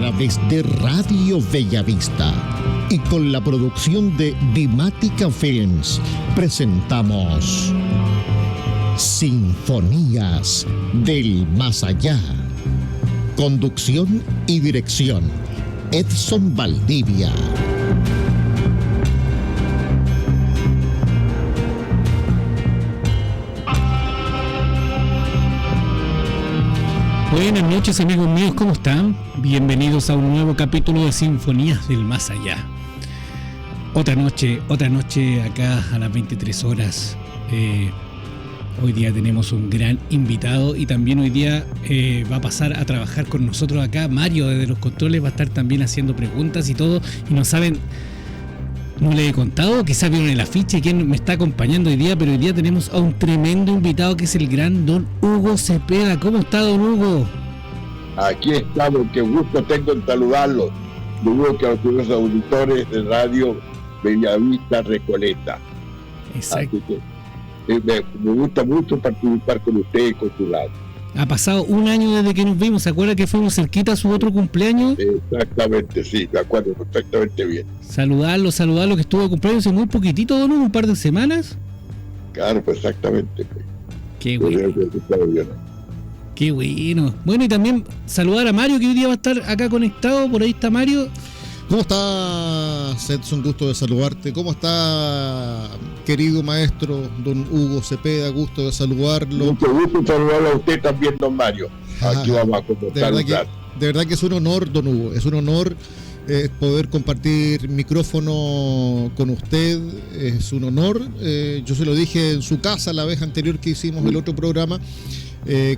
través de Radio Bellavista y con la producción de Dimática Films presentamos Sinfonías del Más Allá. Conducción y dirección, Edson Valdivia. Buenas noches, amigos míos, ¿cómo están? Bienvenidos a un nuevo capítulo de Sinfonías del Más Allá. Otra noche acá a las 23 horas. Hoy día tenemos un gran invitado y también hoy día va a pasar a trabajar con nosotros acá. Mario desde los controles va a estar también haciendo preguntas y todo. Y no saben, no les he contado, quizás vieron el afiche quién me está acompañando hoy día, pero hoy día tenemos a un tremendo invitado que es el gran don Hugo Cepeda. ¿Cómo está, don Hugo? Aquí estamos, qué gusto tengo en saludarlos. Digo que a los auditores de Radio Bellavista Recoleta. Exacto. Así que me gusta mucho participar con ustedes y con su radio. Ha pasado un año desde que nos vimos. ¿Se acuerda que fuimos cerquita a su otro cumpleaños? Exactamente, sí, me acuerdo perfectamente bien. Saludarlo, que estuvo de cumpleaños hace muy poquitito, don Hugo, un par de semanas. Claro, pues exactamente. Pues. Qué bueno. Qué bueno. Bueno, y también saludar a Mario, que hoy día va a estar acá conectado. Por ahí está Mario. ¿Cómo estás, Edson? Gusto de saludarte. ¿Cómo está, querido maestro don Hugo Cepeda? Gusto de saludarlo. Mucho gusto saludarlo a usted también, don Mario. Aquí vamos a conversar. De verdad que es un honor, don Hugo. Es un honor poder compartir micrófono con usted. Es un honor. Yo se lo dije en su casa la vez anterior que hicimos el otro programa.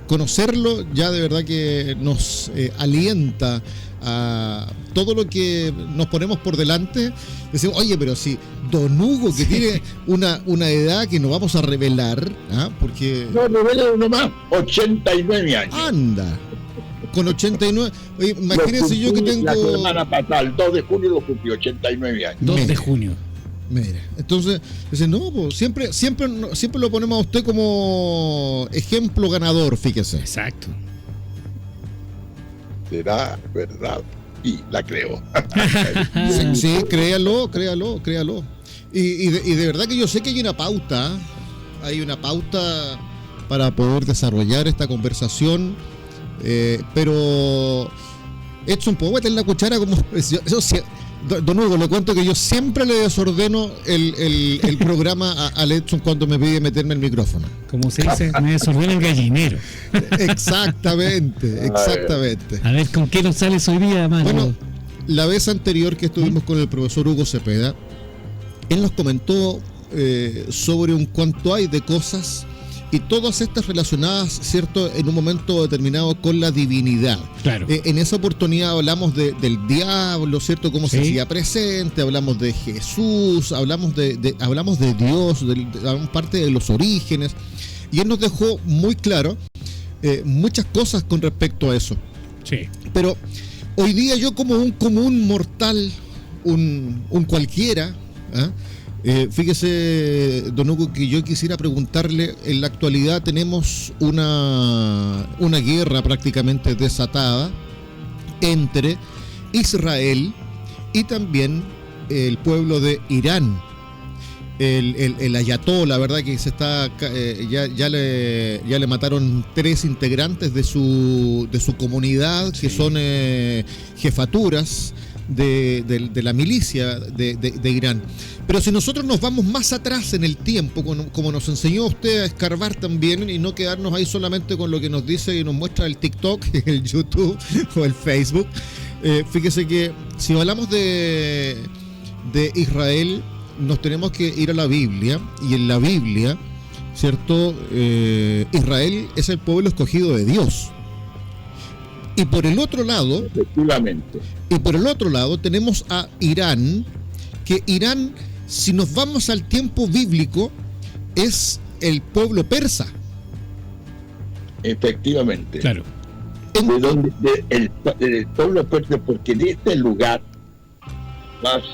Conocerlo ya de verdad que nos alienta a todo lo que nos ponemos por delante. Decimos, oye, pero si don Hugo, que tiene una edad que nos vamos a revelar, porque... No, revela uno más, 89 años. Anda, con 89. Oye, imagínense yo que tengo... La semana pasada, el 2 de junio lo cumplí, 89 años. 2 de junio. Mira, entonces, dice, no, pues, siempre lo ponemos a usted como ejemplo ganador, fíjese. Exacto. ¿Será verdad? Y la creo. Sí, créalo. Y de verdad que yo sé que hay una pauta para poder desarrollar esta conversación, pero Edson, ¿puedo meter la cuchara? Como don Hugo, le cuento que yo siempre le desordeno el programa al Edson cuando me pide meterme el micrófono. Como se dice, me desordena el gallinero. Exactamente. A ver, ¿con qué nos sales hoy día, Mario? Bueno, la vez anterior que estuvimos con el profesor Hugo Cepeda, él nos comentó sobre un cuanto hay de cosas y todas estas relacionadas, ¿cierto?, en un momento determinado con la divinidad. Claro. En esa oportunidad hablamos del diablo, ¿cierto?, cómo se hacía presente, hablamos de Jesús, hablamos de Dios, hablamos parte de los orígenes, y él nos dejó muy claro muchas cosas con respecto a eso. Sí. Pero hoy día yo como un común mortal, un cualquiera, fíjese, don Hugo, que yo quisiera preguntarle, en la actualidad tenemos una guerra prácticamente desatada entre Israel y también el pueblo de Irán. El ayatolá, ¿verdad? Que se está ya le mataron 3 integrantes de su comunidad, que son jefaturas de la milicia de Irán. Pero si nosotros nos vamos más atrás en el tiempo, como nos enseñó usted a escarbar también y no quedarnos ahí solamente con lo que nos dice y nos muestra el TikTok, el YouTube o el Facebook, fíjese que si hablamos de Israel, nos tenemos que ir a la Biblia, y en la Biblia, ¿cierto? Israel es el pueblo escogido de Dios. Y por el otro lado, efectivamente. Y por el otro lado tenemos a Irán, que Irán, si nos vamos al tiempo bíblico, es el pueblo persa. Efectivamente. Claro. De donde el pueblo persa, porque de este lugar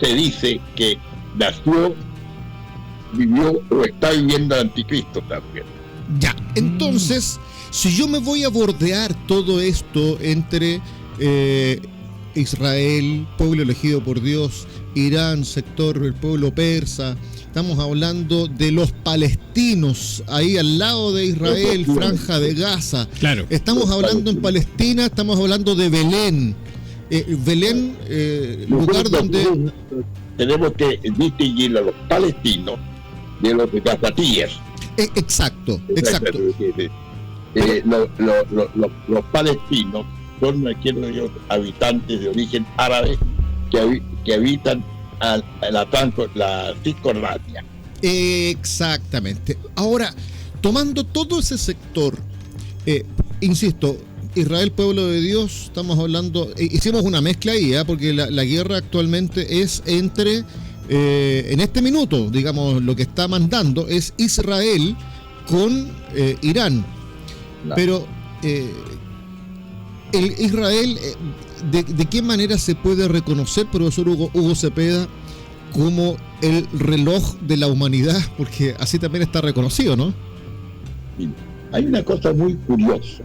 se dice que nació, vivió o está viviendo el anticristo también. Ya, entonces, si yo me voy a bordear todo esto entre Israel, pueblo elegido por Dios, Irán, sector del pueblo persa. Estamos hablando de los palestinos, ahí al lado de Israel, franja de Gaza. Claro. Estamos hablando en Palestina, estamos hablando de Belén. Belén, lugar donde... Tenemos que distinguir a los palestinos de los gazatíes. Exacto. Los palestinos son aquellos habitantes de origen árabe que habitan la Cisjordania. Exactamente. Ahora, tomando todo ese sector, insisto, Israel, pueblo de Dios, estamos hablando, hicimos una mezcla ahí, porque la guerra actualmente es entre, en este minuto, digamos, lo que está mandando es Israel con Irán. No. Pero el Israel, ¿de qué manera se puede reconocer, profesor Hugo Cepeda, como el reloj de la humanidad? Porque así también está reconocido, ¿no? Hay una cosa muy curiosa.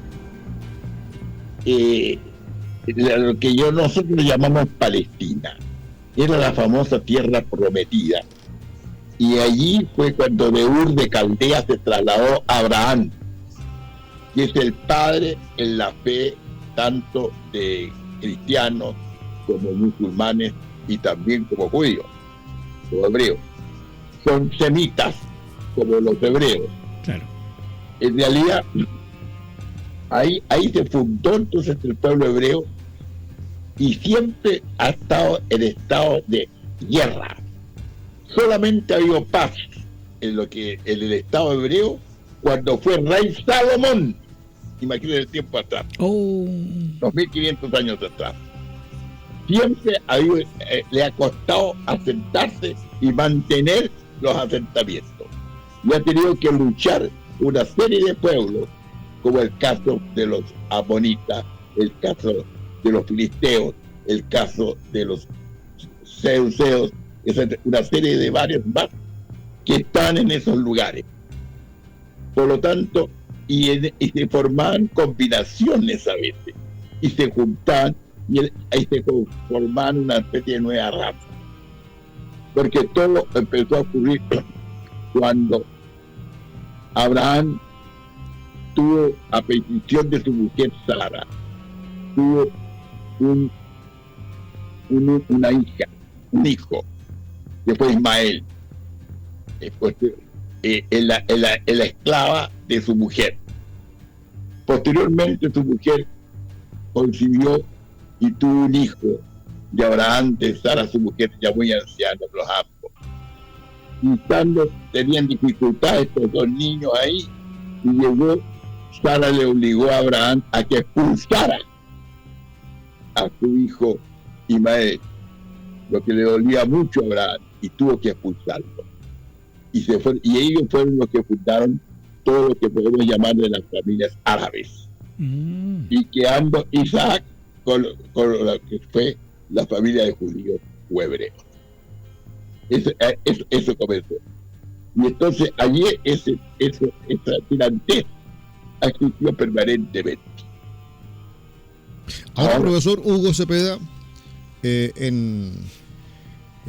Lo que nosotros llamamos Palestina era la famosa tierra prometida, y allí fue cuando de Ur de Caldea se trasladó a Abraham, que es el padre en la fe tanto de cristianos como musulmanes y también como judíos, como hebreos. Son semitas como los hebreos. Claro. En realidad ahí se fundó entonces el pueblo hebreo, y siempre ha estado en estado de guerra. Solamente ha habido paz en el estado hebreo cuando fue rey Salomón. Imagínense el tiempo atrás, 2500 años atrás. Siempre le ha costado asentarse y mantener los asentamientos, y ha tenido que luchar una serie de pueblos, como el caso de los amonitas, el caso de los filisteos, el caso de los zeuseos, una serie de varios más que están en esos lugares. Por lo tanto, y se formaban combinaciones a veces, y se juntaban, y ahí se formaban una especie de nueva raza. Porque todo empezó a ocurrir cuando Abraham tuvo, a petición de su mujer Sara, tuvo una hija, un hijo, que fue Ismael, la esclava de su mujer. Posteriormente su mujer concibió y tuvo un hijo de Abraham, de Sara, su mujer, ya muy ancianos los ambos. Y tenían dificultades estos dos niños ahí, y Sara le obligó a Abraham a que expulsara a su hijo Ismael, lo que le dolía mucho a Abraham, y tuvo que expulsarlo. Y ellos fueron los que fundaron todo lo que podemos llamar de las familias árabes. Y que ambos, Isaac, con lo que fue la familia de judíos o hebreos. Eso comenzó. Y entonces allí esa tirantez existió permanentemente. Ahora, profesor Hugo Cepeda, en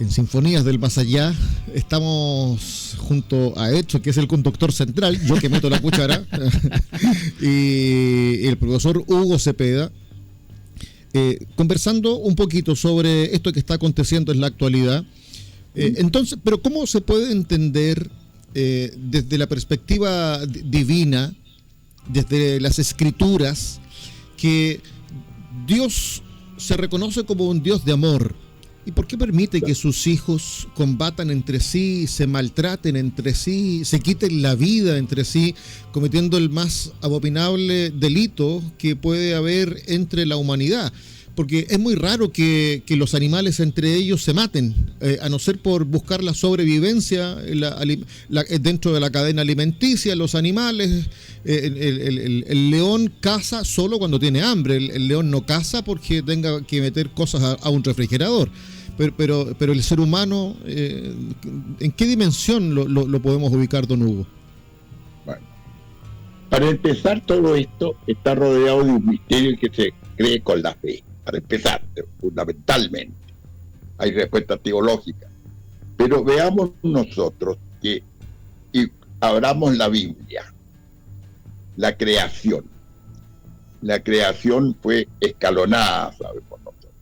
Sinfonías del Más Allá estamos junto a Hecho, que es el conductor central, yo que meto la cuchara, y el profesor Hugo Cepeda, conversando un poquito sobre esto que está aconteciendo en la actualidad. Entonces, pero ¿cómo se puede entender desde la perspectiva divina, desde las escrituras, que Dios se reconoce como un Dios de amor? ¿Y por qué permite que sus hijos combatan entre sí, se maltraten entre sí, se quiten la vida entre sí, cometiendo el más abominable delito que puede haber entre la humanidad? Porque es muy raro que los animales entre ellos se maten, a no ser por buscar la sobrevivencia dentro de la cadena alimenticia. Los animales, el león caza solo cuando tiene hambre, el león no caza porque tenga que meter cosas a un refrigerador. Pero el ser humano, ¿en qué dimensión lo podemos ubicar, don Hugo? Bueno, para empezar, todo esto está rodeado de un misterio que se cree con la fe. para empezar, fundamentalmente. Hay respuestas teológicas. Pero veamos nosotros que y abramos la Biblia, la creación. La creación fue escalonada, sabemos nosotros.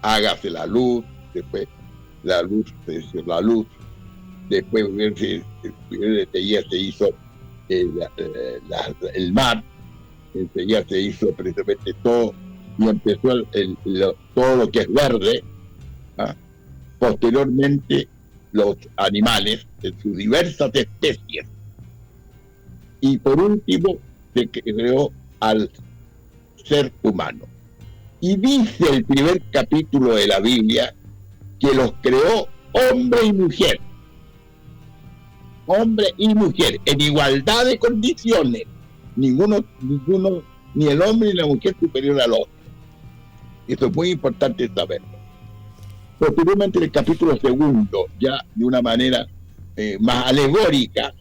Hágase la luz, después la luz después enseguida se hizo el mar, enseguida se hizo precisamente todo, y empezó todo lo que es verde. Posteriormente los animales en sus diversas especies, y por último se creó al ser humano. Y dice el primer capítulo de la Biblia que los creó hombre y mujer, en igualdad de condiciones, ninguno, ni el hombre ni la mujer superior al otro. Eso es muy importante saberlo. Posteriormente, en el capítulo segundo, ya de una manera más alegórica,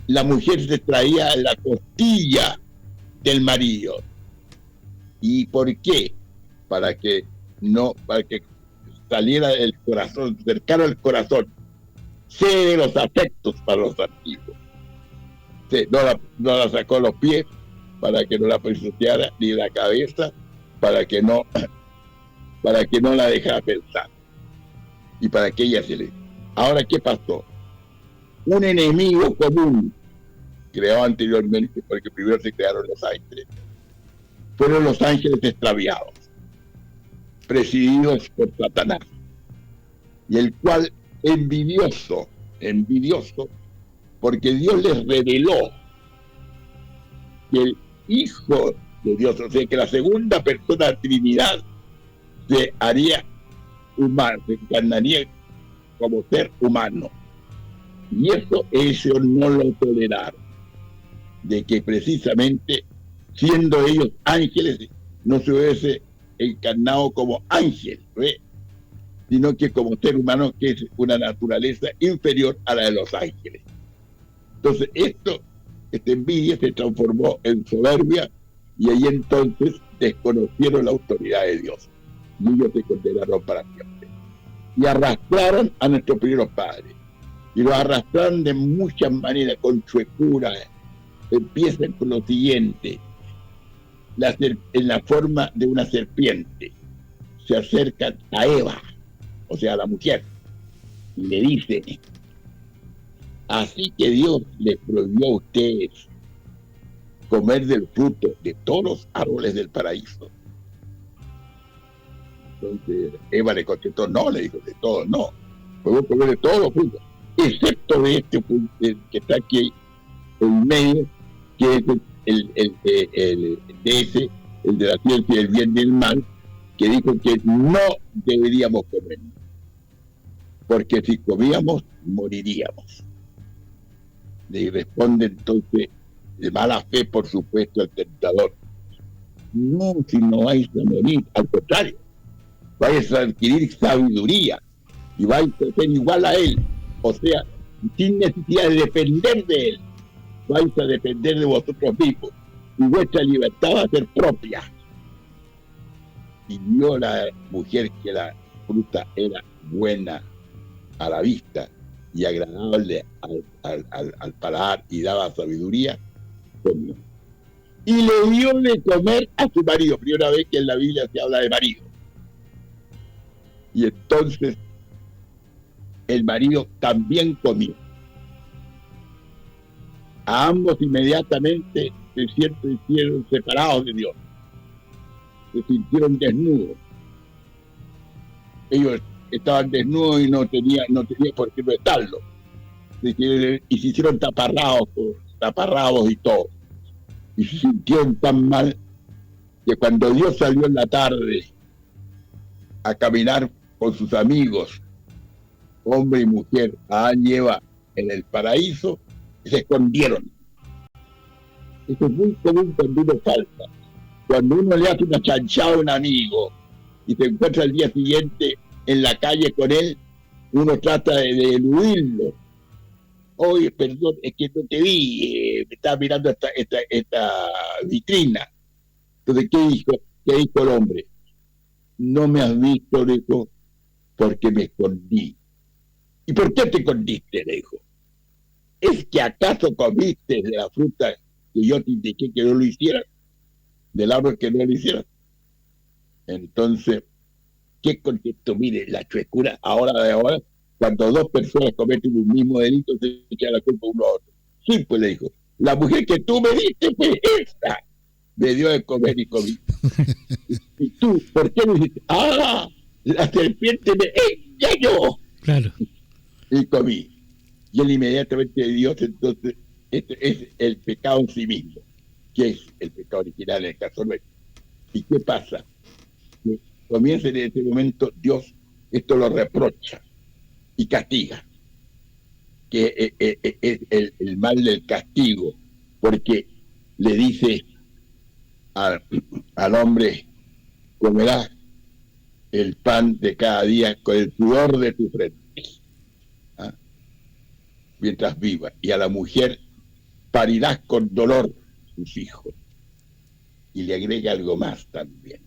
la mujer se extraía la costilla del marido. ¿Y por qué? Para que saliera el corazón, cercano al corazón, cede los afectos para los antiguos. Sí, no la sacó los pies para que no la pisoteara, ni la cabeza para que no la dejara pensar, y para que ella se le... Ahora, ¿qué pasó? Un enemigo común creado anteriormente, porque primero se crearon los ángeles, fueron los ángeles extraviados, presididos por Satanás, y el cual envidioso, porque Dios les reveló que el Hijo de Dios, o sea, que la segunda persona de la Trinidad se haría humano, se encarnaría como ser humano. Y eso ellos no lo toleraron, de que precisamente siendo ellos ángeles no se hubiese encarnado como ángel, sino que como ser humano, que es una naturaleza inferior a la de los ángeles. Entonces esta envidia se transformó en soberbia, y ahí entonces desconocieron la autoridad de Dios, y ellos se condenaron para siempre, y arrastraron a nuestros primeros padres, y los arrastraron de muchas maneras, con chuecura. Empiezan con lo siguiente: en la forma de una serpiente se acercan a Eva, o sea, a la mujer, y le dicen: así que Dios les prohibió a ustedes comer del fruto de todos los árboles del paraíso. Entonces Eva le contestó: no, le dijo, de todos no, podemos comer de todos los frutos, excepto de este que está aquí en medio, que es el de la ciencia del bien y del mal, que dijo que no deberíamos comer, porque si comíamos moriríamos. Le responde entonces, de mala fe, por supuesto, el tentador: no, si no vais a morir, al contrario, vais a adquirir sabiduría y vais a ser igual a él, o sea, sin necesidad de depender de él, vais a depender de vosotros mismos, y vuestra libertad va a ser propia. Y vio la mujer que la fruta era buena a la vista y agradable al paladar, y daba sabiduría, comió. Y le dio de comer a su marido. Primera vez que en la Biblia se habla de marido. Y entonces el marido también comió. A ambos inmediatamente se sintieron separados de Dios, se sintieron desnudos. Ellos estaban desnudos y no tenía por qué no estarlo, y se hicieron taparrabos y todo, y se sintieron tan mal que cuando Dios salió en la tarde a caminar con sus amigos, hombre y mujer, a Adán y Eva en el paraíso, se escondieron. Eso es muy común cuando uno falta. Cuando uno le hace una chanchada a un amigo y se encuentra al día siguiente en la calle con él, uno trata de eludirlo. Oye, perdón, es que no te vi, me estaba mirando esta vitrina. Entonces, ¿qué dijo el hombre? no me has visto, le dijo, porque me escondí. ¿Y por qué te escondiste? Le dijo. ¿Es que acaso comiste de la fruta que yo te indiqué que no lo hicieras? ¿Del árbol que no lo hicieras? Entonces, ¿qué contestó? Mire, la chuecura ahora, cuando dos personas cometen un mismo delito, se echa la culpa uno a otro. Sí, pues le dijo, la mujer que tú me diste, pues esta me dio de comer y comí. ¿Y tú, por qué me dijiste? ¡Ah! La serpiente me engañó. Claro. Y comí. Y él inmediatamente Dios, entonces, este es el pecado en sí mismo, que es el pecado original en el caso nuestro. ¿Y qué pasa? Que comienza en ese momento, Dios esto lo reprocha y castiga, que es el mal del castigo, porque le dice al hombre, comerás el pan de cada día con el sudor de tu frente, ¿ah? Mientras viva, y a la mujer parirás con dolor sus hijos, y le agrega algo más también,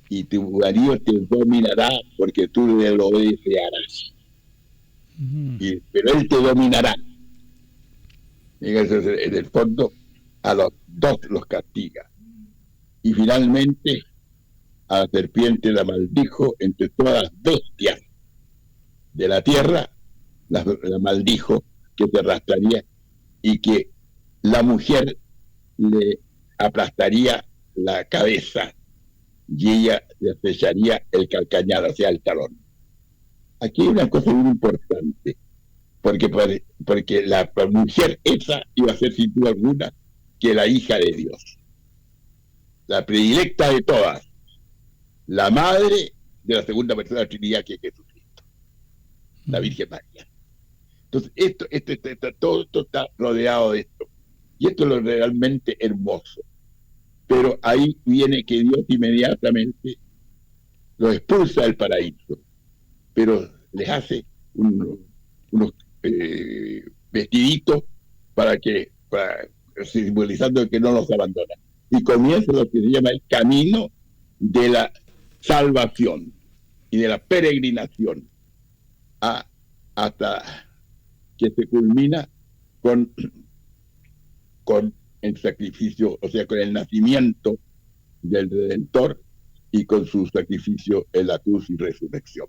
y tu marido te dominará porque tú le lo desearás, pero él te dominará. Entonces, en el fondo a los dos los castiga, y finalmente a la serpiente la maldijo entre todas las bestias de la tierra, la maldijo que se arrastraría y que la mujer le aplastaría la cabeza y ella le estrecharía el calcañar, o sea, el talón. Aquí hay una cosa muy importante, porque la mujer esa iba a ser sin duda alguna que la hija de Dios, la predilecta de todas, la madre de la segunda persona de la Trinidad, que es Jesucristo, la Virgen María. Entonces, todo esto está rodeado de esto. Y esto es lo realmente hermoso. Pero ahí viene que Dios inmediatamente lo expulsa del paraíso, pero les hace unos vestiditos para simbolizando que no los abandona. Y comienza lo que se llama el camino de la salvación y de la peregrinación hasta que se culmina con el sacrificio, o sea, con el nacimiento del Redentor y con su sacrificio en la cruz y resurrección.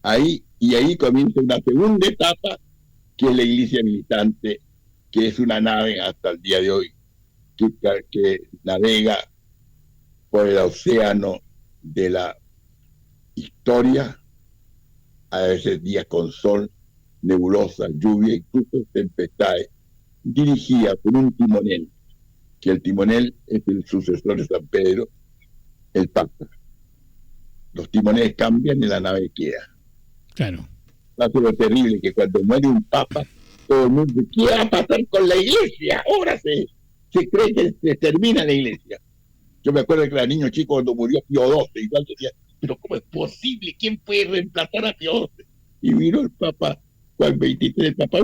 Ahí comienza una segunda etapa, que es la iglesia militante, que es una nave hasta el día de hoy, que navega por el océano de la historia, a veces días con sol, nebulosas, lluvia, incluso tempestades, dirigida por un timonel, que el timonel es el sucesor de San Pedro, el Papa. Los timoneles cambian y la nave queda. Claro. Pasa lo terrible, que cuando muere un Papa, todo el mundo dice, ¿qué va a pasar con la iglesia? Ahora se cree que se termina la iglesia. Yo me acuerdo que era niño chico cuando murió Pío XII, igual decía, pero ¿cómo es posible? ¿Quién puede reemplazar a Pío XII? Y vino el Papa Juan XXIII, el Papa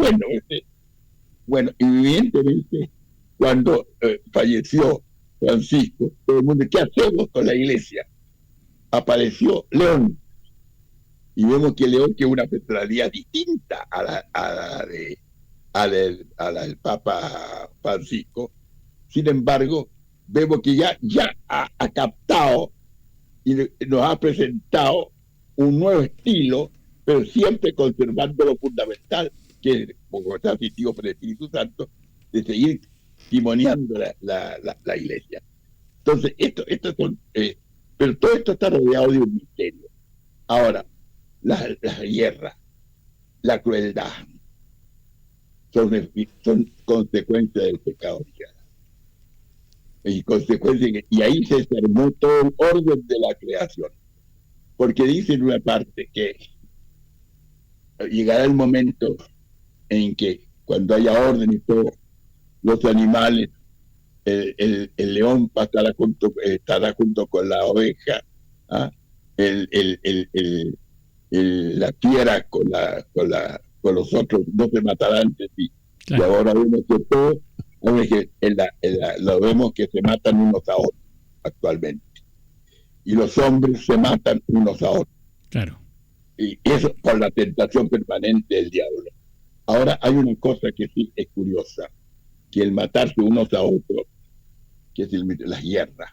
bueno, evidentemente, cuando falleció Francisco, todo el mundo, ¿qué hacemos con la iglesia? Apareció León, y vemos que León, que es una personalidad distinta a la del Papa Francisco, sin embargo, vemos que ya ha captado y nos ha presentado un nuevo estilo, pero siempre conservando lo fundamental, que como está asistido por el Espíritu Santo, de seguir timoneando la iglesia. Entonces, pero todo esto está rodeado de un misterio. Ahora, la guerra, la crueldad, son consecuencias del pecado original. Y ahí se desarmó todo el orden de la creación. Porque dice en una parte que llegará el momento en que cuando haya orden y todo, los animales, el león estará junto con la oveja, la fiera con los otros, no se matarán entre sí. Claro. Y ahora vemos que todo, lo vemos que se matan unos a otros actualmente. y los hombres se matan unos a otros. Claro. Y eso por la tentación permanente del diablo. Ahora hay una cosa que sí es curiosa, que el matarse unos a otros, que es las guerras,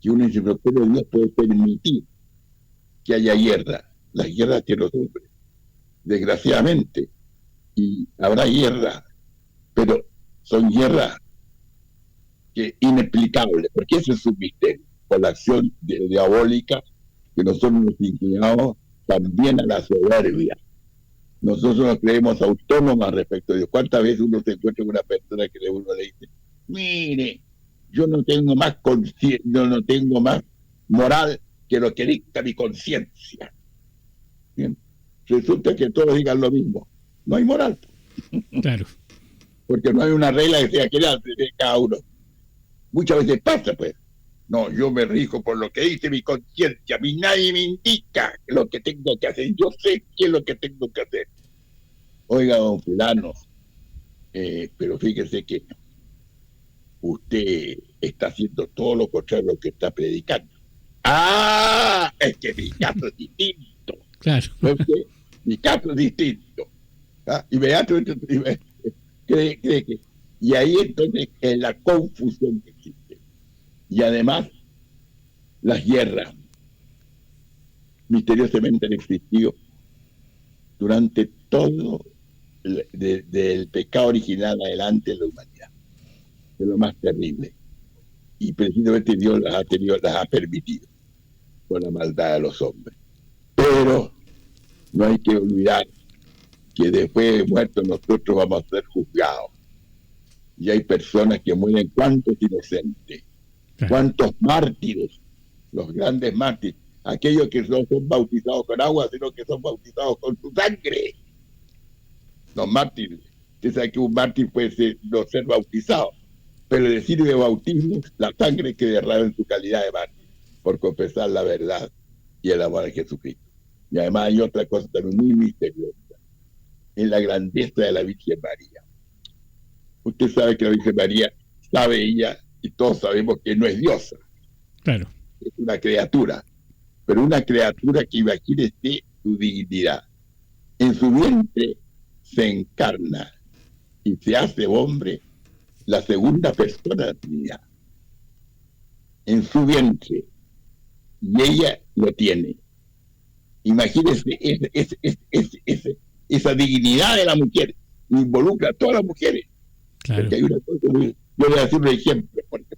que uno dice, pero ¿cómo Dios puede permitir que haya guerra? Las guerras que los hombres, desgraciadamente, y habrá guerras, pero son guerras que inexplicables, porque ese es un misterio, por la acción diabólica, que nosotros nos inclinamos también a la soberbia. Nosotros nos creemos autónomas respecto a Dios. ¿Cuántas veces uno se encuentra con una persona que uno le dice, mire, yo no tengo más no tengo más moral que lo que dicta mi conciencia? Bien. Resulta que todos digan lo mismo. No hay moral. Claro. Porque no hay una regla que sea que de cada uno. Muchas veces pasa, pues. No, yo me rijo por lo que dice mi conciencia. A mí nadie me indica lo que tengo que hacer. Yo sé qué es lo que tengo que hacer. Oiga, don fulano, pero fíjese que usted está haciendo todo lo contrario a lo que está predicando. ¡Ah! Es que mi caso es distinto. Claro. Porque mi caso es distinto. ¿Ah? Inmediatamente cree que... Y ahí entonces es la confusión que existe. Y además, las guerras misteriosamente han existido durante todo del pecado original adelante en la humanidad. Es lo más terrible. Y precisamente Dios las ha permitido por la maldad de los hombres. Pero no hay que olvidar que después de muertos nosotros vamos a ser juzgados. Y hay personas que mueren, cuántos inocentes, cuántos mártires, los grandes mártires, aquellos que no son bautizados con agua, sino que son bautizados con su sangre. Los mártires. Usted sabe que un mártir puede no ser bautizado, pero le sirve bautismo la sangre que derrama en su calidad de mártir, por confesar la verdad y el amor a Jesucristo. Y además hay otra cosa también muy misteriosa, en la grandeza de la Virgen María. Usted sabe que la Virgen María, sabe ella, y todos sabemos que no es diosa. Claro. Es una criatura, pero una criatura que, imagínese su dignidad. En su vientre se encarna y se hace hombre la segunda persona de la Trinidad. En su vientre. Y ella lo tiene. Imagínese esa dignidad de la mujer. Involucra a todas las mujeres. Claro. Porque hay una cosa yo voy a hacer un ejemplo. Porque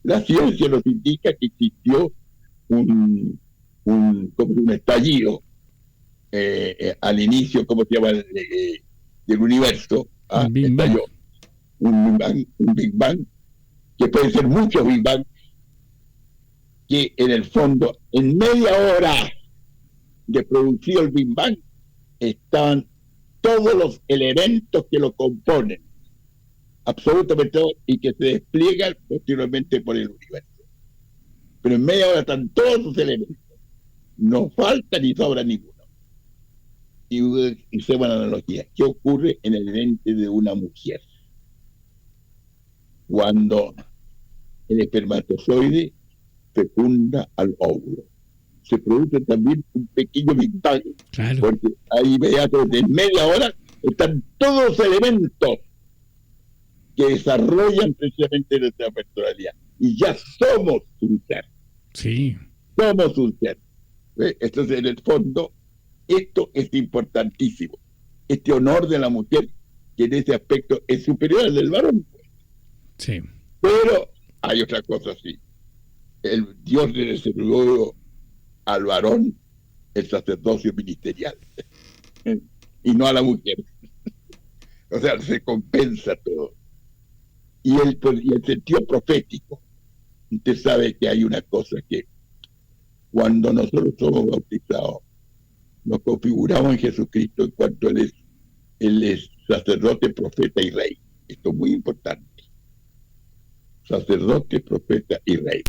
la ciencia nos indica que existió un estallido al inicio, ¿cómo se llama? Del universo. Estalló un Big Bang, que puede ser muchos Big Bang, que en el fondo, en media hora de producido el Big Bang, estaban todos los elementos que lo componen, absolutamente todos, y que se despliegan posteriormente por el universo. Pero en media hora están todos sus elementos. No falta ni sobra ninguno. Y se van a la analogía. ¿Qué ocurre en el vientre de una mujer? Cuando el espermatozoide fecunda al óvulo, se produce también un pequeño Big Bang, claro, porque ahí inmediatamente en media hora están todos los elementos que desarrollan precisamente nuestra personalidad. Y ya somos un ser. Sí. Somos un ser. Entonces, en el fondo, esto es importantísimo. Este honor de la mujer, que en ese aspecto es superior al del varón. Sí. Pero hay otra cosa así. El Dios le reservó al varón el sacerdocio ministerial y no a la mujer. O sea, se compensa todo. Y el sentido profético. Usted sabe que hay una cosa que cuando nosotros somos bautizados, nos configuramos en Jesucristo en cuanto Él es sacerdote, profeta y rey. Esto es muy importante. Sacerdote, profeta y rey.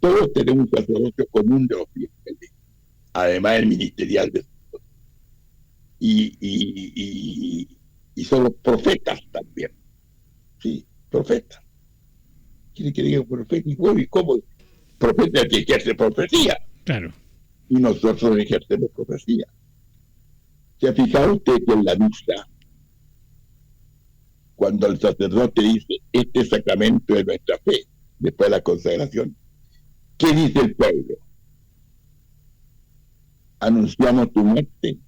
Todos tenemos un sacerdocio común de los fieles, además del ministerial de Dios. Y somos profetas también. Sí, profetas. ¿Quiere que diga profeta? ¿Y cómo? profeta es el que ejerce profecía, Claro. y nosotros ejercemos profecía. ¿Se ha fijado usted que en la misa, cuando el sacerdote dice, este sacramento es nuestra fe, después de la consagración, ¿qué dice el pueblo? Anunciamos tu muerte,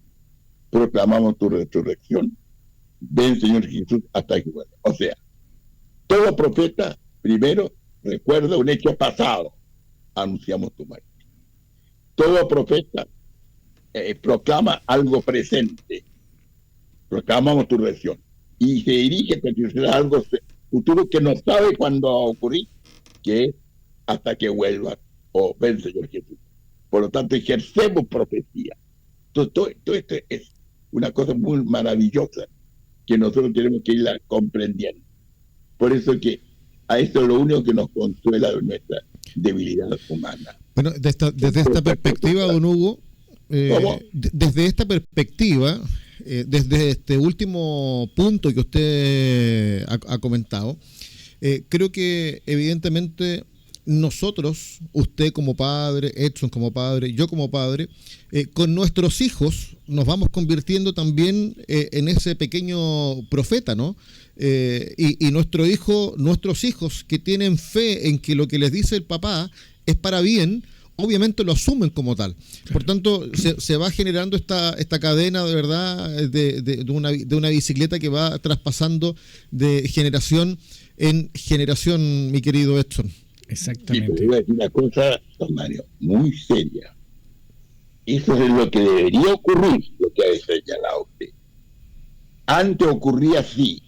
proclamamos tu resurrección, ven Señor Jesús hasta que vuelva. O sea, todo profeta primero recuerda un hecho pasado, anunciamos tu muerte. Todo profeta proclama algo presente, proclamamos tu resurrección, y se dirige a algo futuro que no sabe cuándo va a ocurrir, que es hasta que vuelva o ven Señor Jesús. Por lo tanto, ejercemos profecía. Entonces, todo esto es una cosa muy maravillosa que nosotros tenemos que irla comprendiendo. Por eso que a esto es lo único que nos consuela de nuestra debilidad humana. Bueno, desde esta perspectiva, don Hugo, desde esta perspectiva, desde este último punto que usted ha comentado, creo que evidentemente nosotros, usted como padre, Edson como padre, yo como padre, con nuestros hijos nos vamos convirtiendo también en ese pequeño profeta, ¿no? Y nuestros hijos que tienen fe en que lo que les dice el papá es para bien, obviamente lo asumen como tal. Por tanto, se va generando esta cadena de verdad de una bicicleta que va traspasando de generación en generación, mi querido Edson. Exactamente. Sí, pero voy a decir una cosa, don Mario, muy seria. Eso es lo que debería ocurrir, lo que ha señalado usted. Antes ocurría así,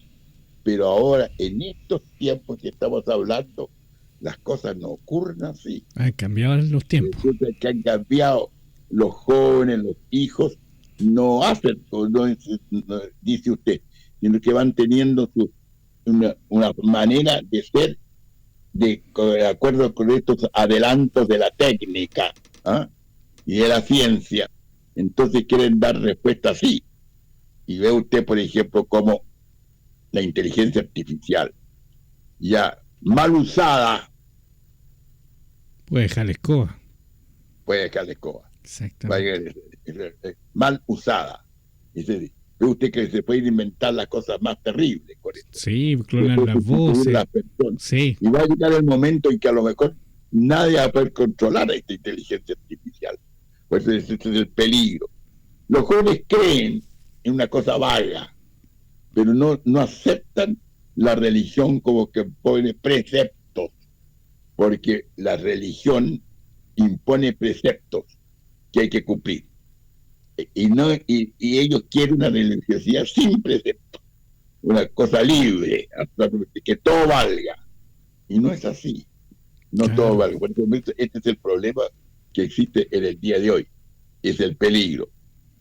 pero ahora, en estos tiempos que estamos hablando, las cosas no ocurren así. Han cambiado los tiempos. Resulta que han cambiado los jóvenes, los hijos, no hacen, no dice usted, sino que van teniendo una manera de ser de acuerdo con estos adelantos de la técnica y de la ciencia. Entonces quieren dar respuesta así. Y ve usted, por ejemplo, como la inteligencia artificial, ya mal usada, puede dejar la escoba. Exactamente. Mal usada. Ve usted que se pueden inventar las cosas más terribles con esto. Sí, clonar las voces. Sí. Y va a llegar el momento en que a lo mejor nadie va a poder controlar a esta inteligencia artificial. Pues ese es el peligro. Los jóvenes creen en una cosa vaga, pero no aceptan la religión como que pone preceptos, porque la religión impone preceptos que hay que cumplir. Y ellos quieren una religiosidad sin preceptos, una cosa libre, que todo valga. Y no es así. No todo valga. Por eso, este es el problema que existe en el día de hoy. Es el peligro.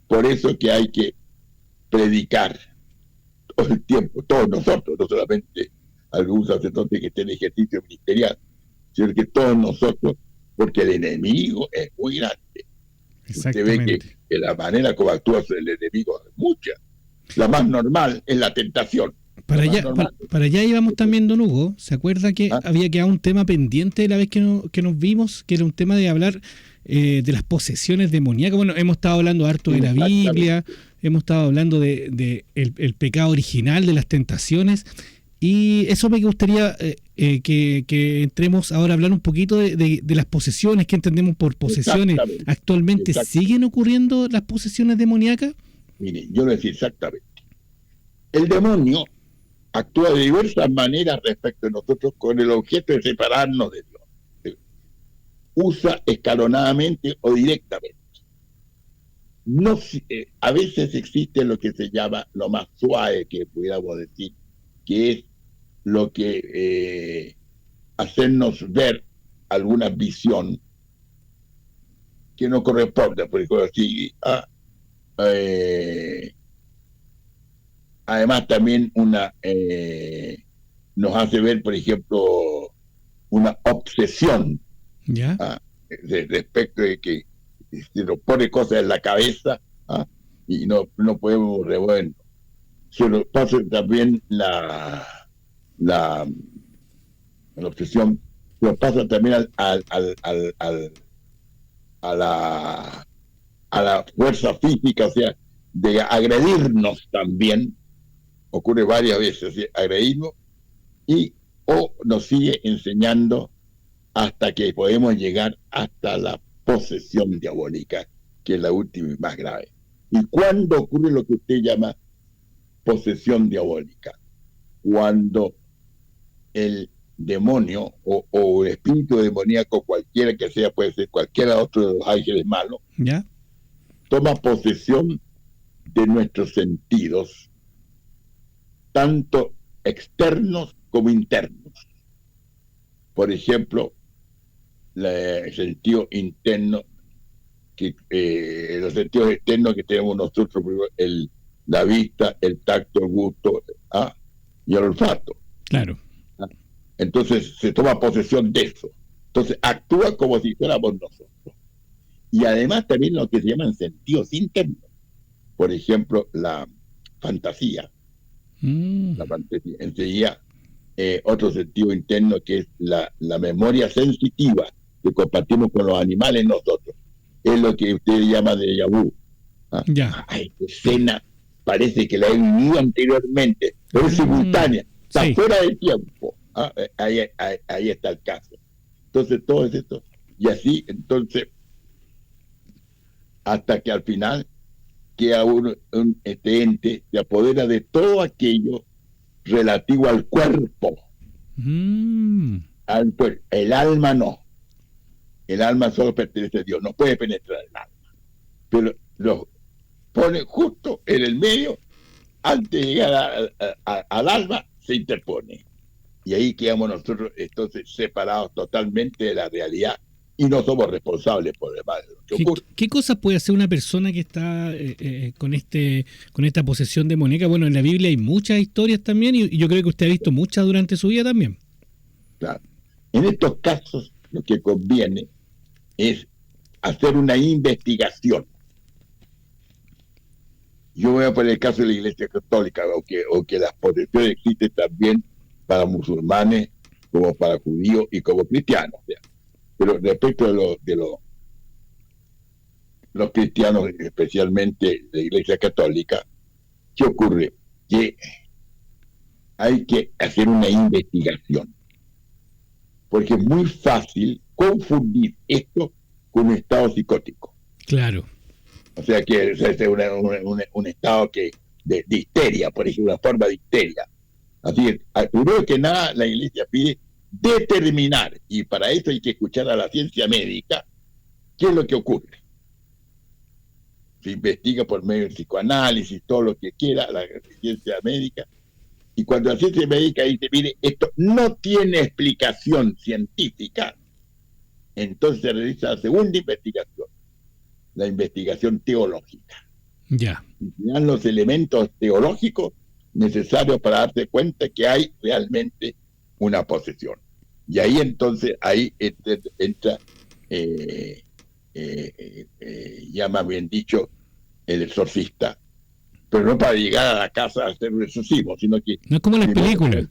Por eso que hay que predicar todo el tiempo, todos nosotros, no solamente algún sacerdote que esté en ejercicio ministerial, sino que todos nosotros, porque el enemigo es muy grande. Usted ve que la manera como actúa el enemigo es mucha. La más normal es la tentación. Para allá íbamos también, don Hugo. ¿Se acuerda que había quedado un tema pendiente de la vez que nos vimos? Que era un tema de hablar de las posesiones demoníacas. Bueno, hemos estado hablando harto de la Biblia, hemos estado hablando de el pecado original, de las tentaciones. Y eso me gustaría que entremos ahora a hablar un poquito de las posesiones. ¿Qué entendemos por posesiones? ¿Actualmente siguen ocurriendo las posesiones demoníacas? Mire, yo lo decía exactamente. El demonio actúa de diversas maneras respecto a nosotros con el objeto de separarnos de Dios. Usa escalonadamente o directamente. A veces existe lo que se llama lo más suave que pudiéramos decir, que es lo que hacernos ver alguna visión que no corresponde, por ejemplo, así. Además también nos hace ver, por ejemplo, una obsesión respecto de que se nos pone cosas en la cabeza y no podemos revolvernos. Se nos pasa también la obsesión pero pasa también a la fuerza física, o sea, de agredirnos también, ocurre varias veces, ¿sí? Agredirnos, y o nos sigue enseñando hasta que podemos llegar hasta la posesión diabólica, que es la última y más grave. ¿Y cuándo ocurre lo que usted llama posesión diabólica? Cuando el demonio o el espíritu demoníaco, cualquiera que sea, puede ser cualquiera otro de los ángeles malos, ¿Ya? toma posesión de nuestros sentidos, tanto externos como internos. Por ejemplo, el sentido interno, los sentidos externos que tenemos nosotros, la vista, el tacto, el gusto, y el olfato. Claro. Entonces se toma posesión de eso. Entonces actúa como si fuéramos nosotros. Y además también lo que se llaman sentidos internos. Por ejemplo, la fantasía. La fantasía. Enseguida, otro sentido interno que es la memoria sensitiva que compartimos con los animales nosotros. Es lo que usted llama de déjà vu. Esta escena parece que la he vivido anteriormente, pero es simultánea, está fuera del tiempo. Ahí está el caso. Entonces, todo es esto. Y así, entonces, hasta que al final queda este ente se apodera de todo aquello relativo al cuerpo. El alma no. El alma solo pertenece a Dios, no puede penetrar el alma. Pero lo pone justo en el medio, antes de llegar al alma, se interpone. Y ahí quedamos nosotros entonces separados totalmente de la realidad y no somos responsables por el mal. ¿Qué cosas puede hacer una persona que está con esta posesión demoníaca? Bueno, en la Biblia hay muchas historias también y yo creo que usted ha visto muchas durante su vida también. Claro. En estos casos lo que conviene es hacer una investigación. Yo voy a poner el caso de la Iglesia Católica, o que las posesiones existen también para musulmanes, como para judíos y como cristianos. O sea. Pero respecto de los cristianos, especialmente de la Iglesia Católica, ¿qué ocurre? Que hay que hacer una investigación. Porque es muy fácil confundir esto con un estado psicótico. Claro. O sea, que es un estado de histeria, por ejemplo, una forma de histeria. Así que, primero que nada, la Iglesia pide determinar, y para eso hay que escuchar a la ciencia médica, qué es lo que ocurre. Se investiga por medio del psicoanálisis, todo lo que quiera, la ciencia médica, y cuando la ciencia médica dice, mire, esto no tiene explicación científica, entonces se realiza la segunda investigación, la investigación teológica. Ya. Y se dan los elementos teológicos necesarios para darse cuenta que hay realmente una posesión. Y ahí entonces, entra, ya más bien dicho, el exorcista. Pero no para llegar a la casa a hacer un exorcismo, sino que... No es como las películas.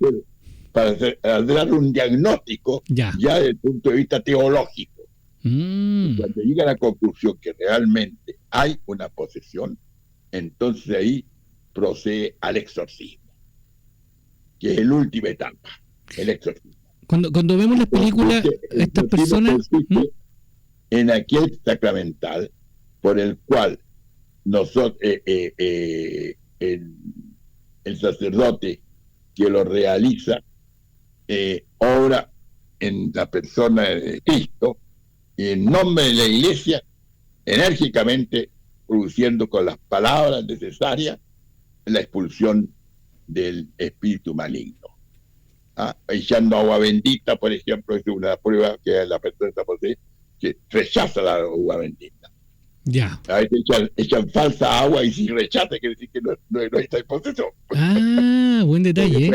Para dar un diagnóstico ya desde el punto de vista teológico. Y cuando llega a la conclusión que realmente hay una posesión, entonces ahí procede al exorcismo, que es la última etapa, el exorcismo. Cuando vemos las películas, estas personas... en aquel sacramental por el cual nosotros, el sacerdote que lo realiza, obra en la persona de Cristo, y en nombre de la Iglesia, enérgicamente produciendo con las palabras necesarias la expulsión del espíritu maligno. Echando agua bendita, por ejemplo, es una prueba que la persona que rechaza la agua bendita. Ya. A veces echan falsa agua y si rechaza quiere decir que no está en posesión. Buen detalle.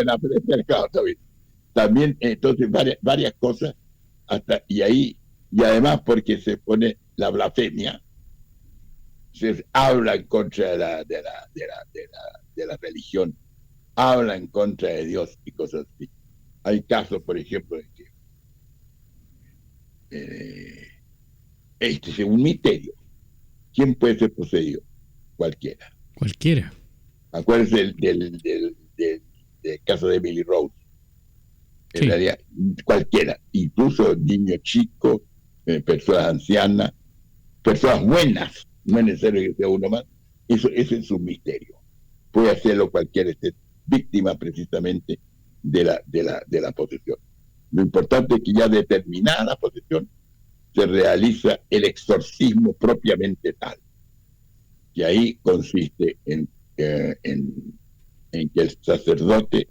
También, entonces, varias cosas, y además porque se pone la blasfemia, se habla en contra de la religión, habla en contra de Dios y cosas así. Hay casos, por ejemplo, de que Este es un misterio. ¿Quién puede ser poseído? Cualquiera. Cualquiera. Acuérdense del caso de Emily Rose. En Sí. realidad, cualquiera, incluso niños chicos, personas ancianas, personas buenas, no es necesario que sea uno más. Eso es un misterio. Puede hacerlo cualquiera, esté víctima precisamente de la posesión. Lo importante es que ya determinada la posesión se realiza el exorcismo propiamente tal, que ahí consiste en que el sacerdote,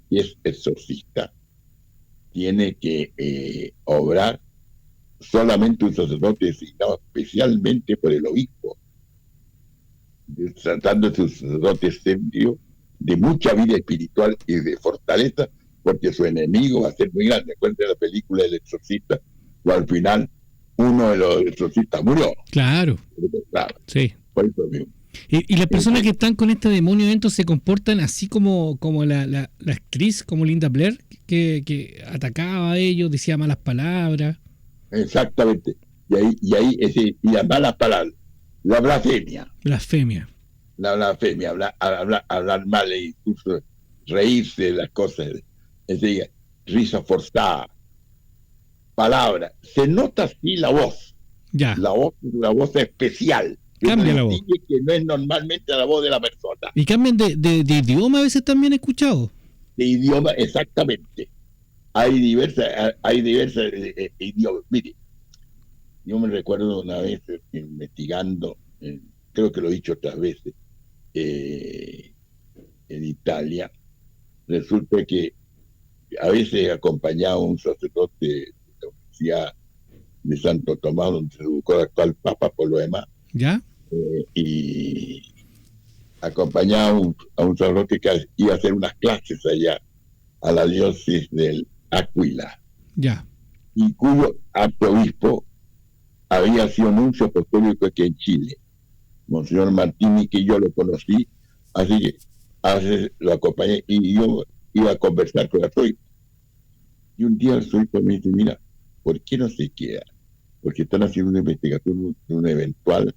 que es exorcista, tiene que obrar, solamente un sacerdote designado especialmente por el obispo, tratándose de un sacerdote serio, de mucha vida espiritual y de fortaleza, porque su enemigo va a ser muy grande. Acuérdense de la película del exorcista, o al final uno de los exorcistas murió. Claro. Claro, Sí. por eso mismo. Y las personas que están con este demonio dentro se comportan así como la actriz, como Linda Blair, que atacaba a ellos, decía malas palabras. Exactamente. Y ahí las malas palabras, la blasfemia, Blasfemia. hablar mal e incluso reírse de las cosas, es decir, risa forzada, palabras. Se nota así la voz. Ya. La voz especial. Cambia la voz. Que no es normalmente la voz de la persona. Y cambian de idioma a veces también he escuchado. De idioma, exactamente. Hay diversas idiomas. Mire, yo me recuerdo una vez investigando, creo que lo he dicho otras veces, en Italia, resulta que a veces acompañaba un sacerdote de la Universidad de Santo Tomás, donde se educó el actual Papa por lo demás, ¿Ya? y acompañaba a un sacerdote que iba a hacer unas clases allá a la diócesis del Aquila, Ya. y cuyo arzobispo había sido nuncio apostólico aquí en Chile, Monseñor Martini, que yo lo conocí, así que a veces lo acompañé y yo iba a conversar con el arzobispo. Y un día el arzobispo me dice, mira, ¿por qué no se queda? Porque están haciendo una investigación de una eventual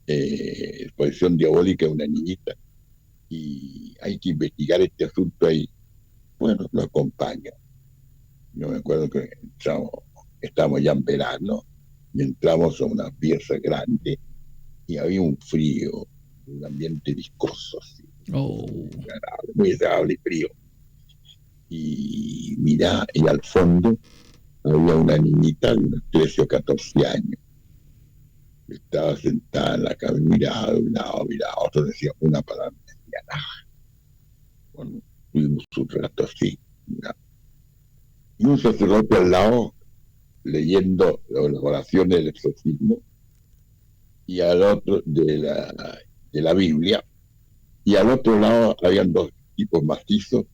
exposición diabólica de una niñita y hay que investigar este asunto ahí. Bueno, lo acompaña. Yo me acuerdo que estábamos ya en verano y entramos a una pieza grande y había un frío, un ambiente viscoso, así, muy agradable y frío. Y mira, y al fondo había una niñita de unos 13 o 14 años. Estaba sentada en la cama, miraba de un lado, miraba a otro, decía una palabra, no decía nada. Bueno, tuvimos un rato así, mirá. Y un sacerdote al lado, leyendo las oraciones del exorcismo, y al otro de la Biblia, y al otro lado habían dos tipos macizos,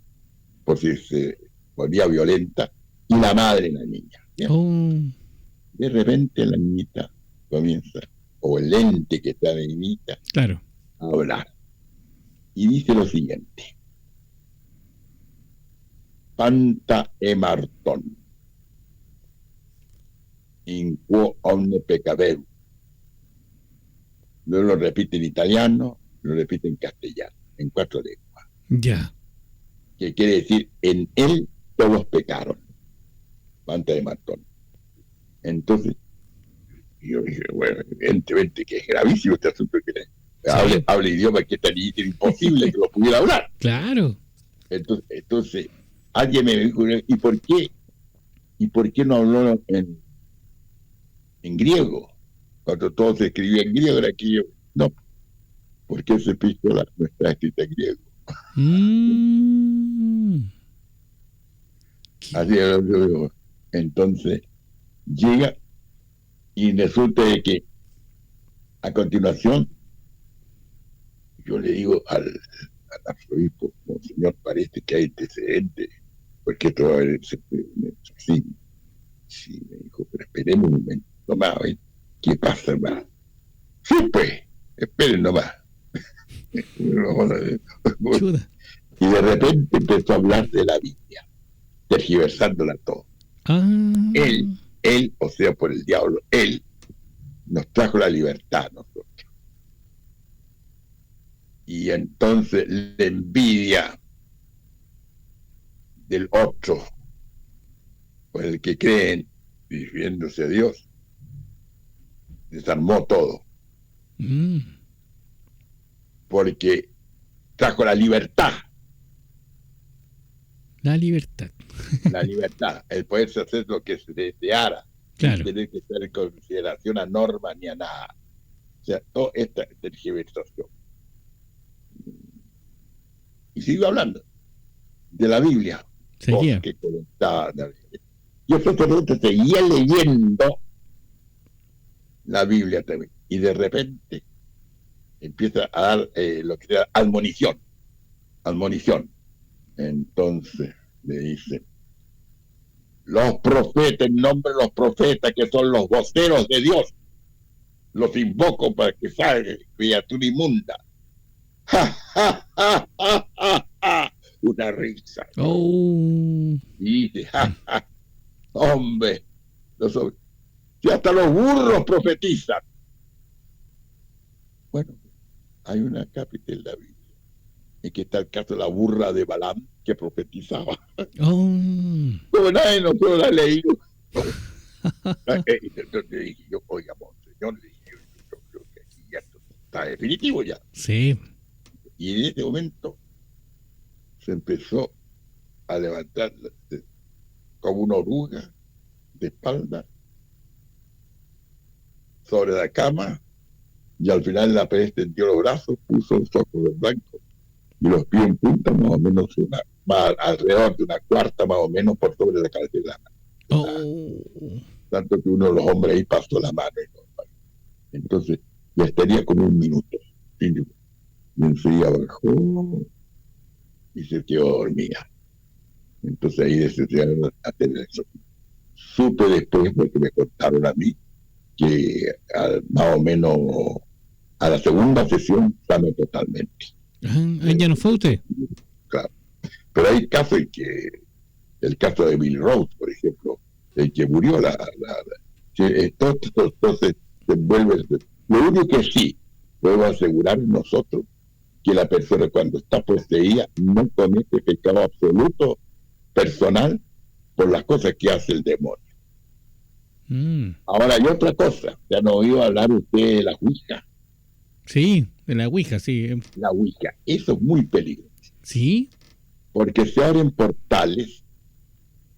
por si se ponía violenta, y la madre de la niña. De repente la niñita comienza, o el ente que está en la niñita, claro, a hablar. Y dice lo siguiente: Panta e marton, in quo omne peccaverum. Luego lo repite en italiano, lo repite en castellano, en 4 lenguas. Ya. Que quiere decir, en él todos pecaron. Panta e marton. Entonces, yo dije, bueno, evidentemente que es gravísimo este asunto, que hable idioma que es tan imposible que lo pudiera hablar. Claro. Entonces, alguien me dijo, ¿y por qué no habló en griego? Cuando todo se escribía en griego, era que yo, no, porque esa epístola no está escrita en griego. Así es lo que yo digo. Entonces, llega y resulta de que a continuación yo le digo al arzobispo, Monseñor, parece que hay antecedentes, porque esto va a haber sí, me dijo, pero esperemos un momento nomás, ¿ves? ¿Qué pasa, hermano? Sí, pues, esperen nomás. Y de repente empezó a hablar de la Biblia, tergiversándola todo. Él Él, o sea, por el diablo, Él nos trajo la libertad a nosotros. Y entonces la envidia del otro, por el que creen, dirigiéndose a Dios, desarmó todo. Porque trajo la libertad. La libertad. La libertad, el poderse hacer lo que se deseara, Claro. sin tener que tener en consideración a normas ni a nada. O sea, toda esta tergiversación. Y sigo hablando de la Biblia. Seguía. Que comentaba David. Yo sacerdote seguía leyendo la Biblia también. Y de repente empieza a dar lo que sea admonición. Entonces le dice: los profetas, en nombre de los profetas, que son los voceros de Dios, los invoco para que salga, criatura inmunda. ¡Ja, ja, ja, ja, ja, ja! Una risa. Oh. Y dice: ¡ja, ja! Hombre, si hasta los burros profetizan. Bueno, hay una cápita en la Biblia en que está el caso de la burra de Balaam, que profetizaba. Oh. Como nadie nosotros la ha leído. Entonces dije yo: oiga, monseñor, yo creo que aquí ya está definitivo ya. Sí. Y en ese momento se empezó a levantar como una oruga de espalda sobre la cama, y al final la pared extendió los brazos, puso los ojos en blanco y los pies en punta, más o menos alrededor de una cuarta más o menos por sobre la cabeza de la mano. Oh. Tanto que uno de los hombres ahí pasó la mano. Entonces ya estaría como un minuto. Y enseguida bajó y se quedó dormida. Entonces ahí decidieron a tener eso. Supe después, porque me contaron a mí, que más o menos a la segunda sesión sanó totalmente. ¿Ya no fue usted? Claro. Pero hay casos en que, el caso de Bill Rose, por ejemplo, el que murió, entonces se vuelve. Lo único que sí podemos asegurar nosotros, que la persona cuando está poseída no comete pecado absoluto personal por las cosas que hace el demonio. Ahora hay otra cosa, ya no oído hablar usted de la Ouija. Sí, de la Ouija, sí. La Ouija, eso es muy peligroso. ¿Sí? Porque se abren portales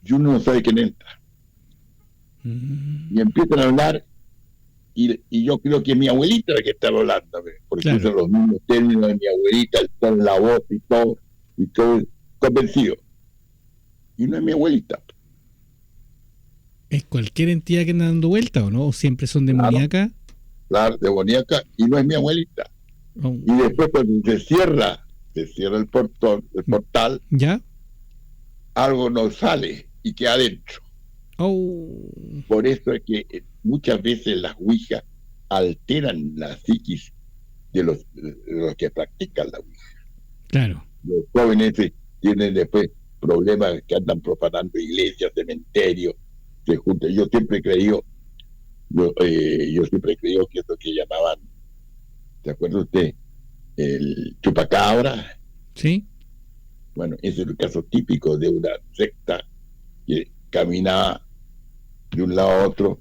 y uno no sabe quién entra. Y empiezan a hablar, y yo creo que es mi abuelita la que está hablando, porque Claro. usan los mismos términos de mi abuelita, el tono, la voz y todo convencido. Y no es mi abuelita. ¿Es cualquier entidad que anda dando vuelta o no? ¿O siempre son demoníacas? Claro, demoníaca, y no es mi abuelita. Oh. Y después cuando se cierra el portal, ¿Ya? algo nos sale y queda adentro. Oh. Por eso es que muchas veces las ouijas alteran la psiquis de los que practican la ouija. Claro. Los jóvenes tienen después problemas que andan profanando iglesias, cementerios, se juntan. Yo siempre he creído que eso que llamaban, ¿se acuerda usted? El chupacabra. ¿Sí? Bueno, ese es el caso típico de una secta que caminaba de un lado a otro,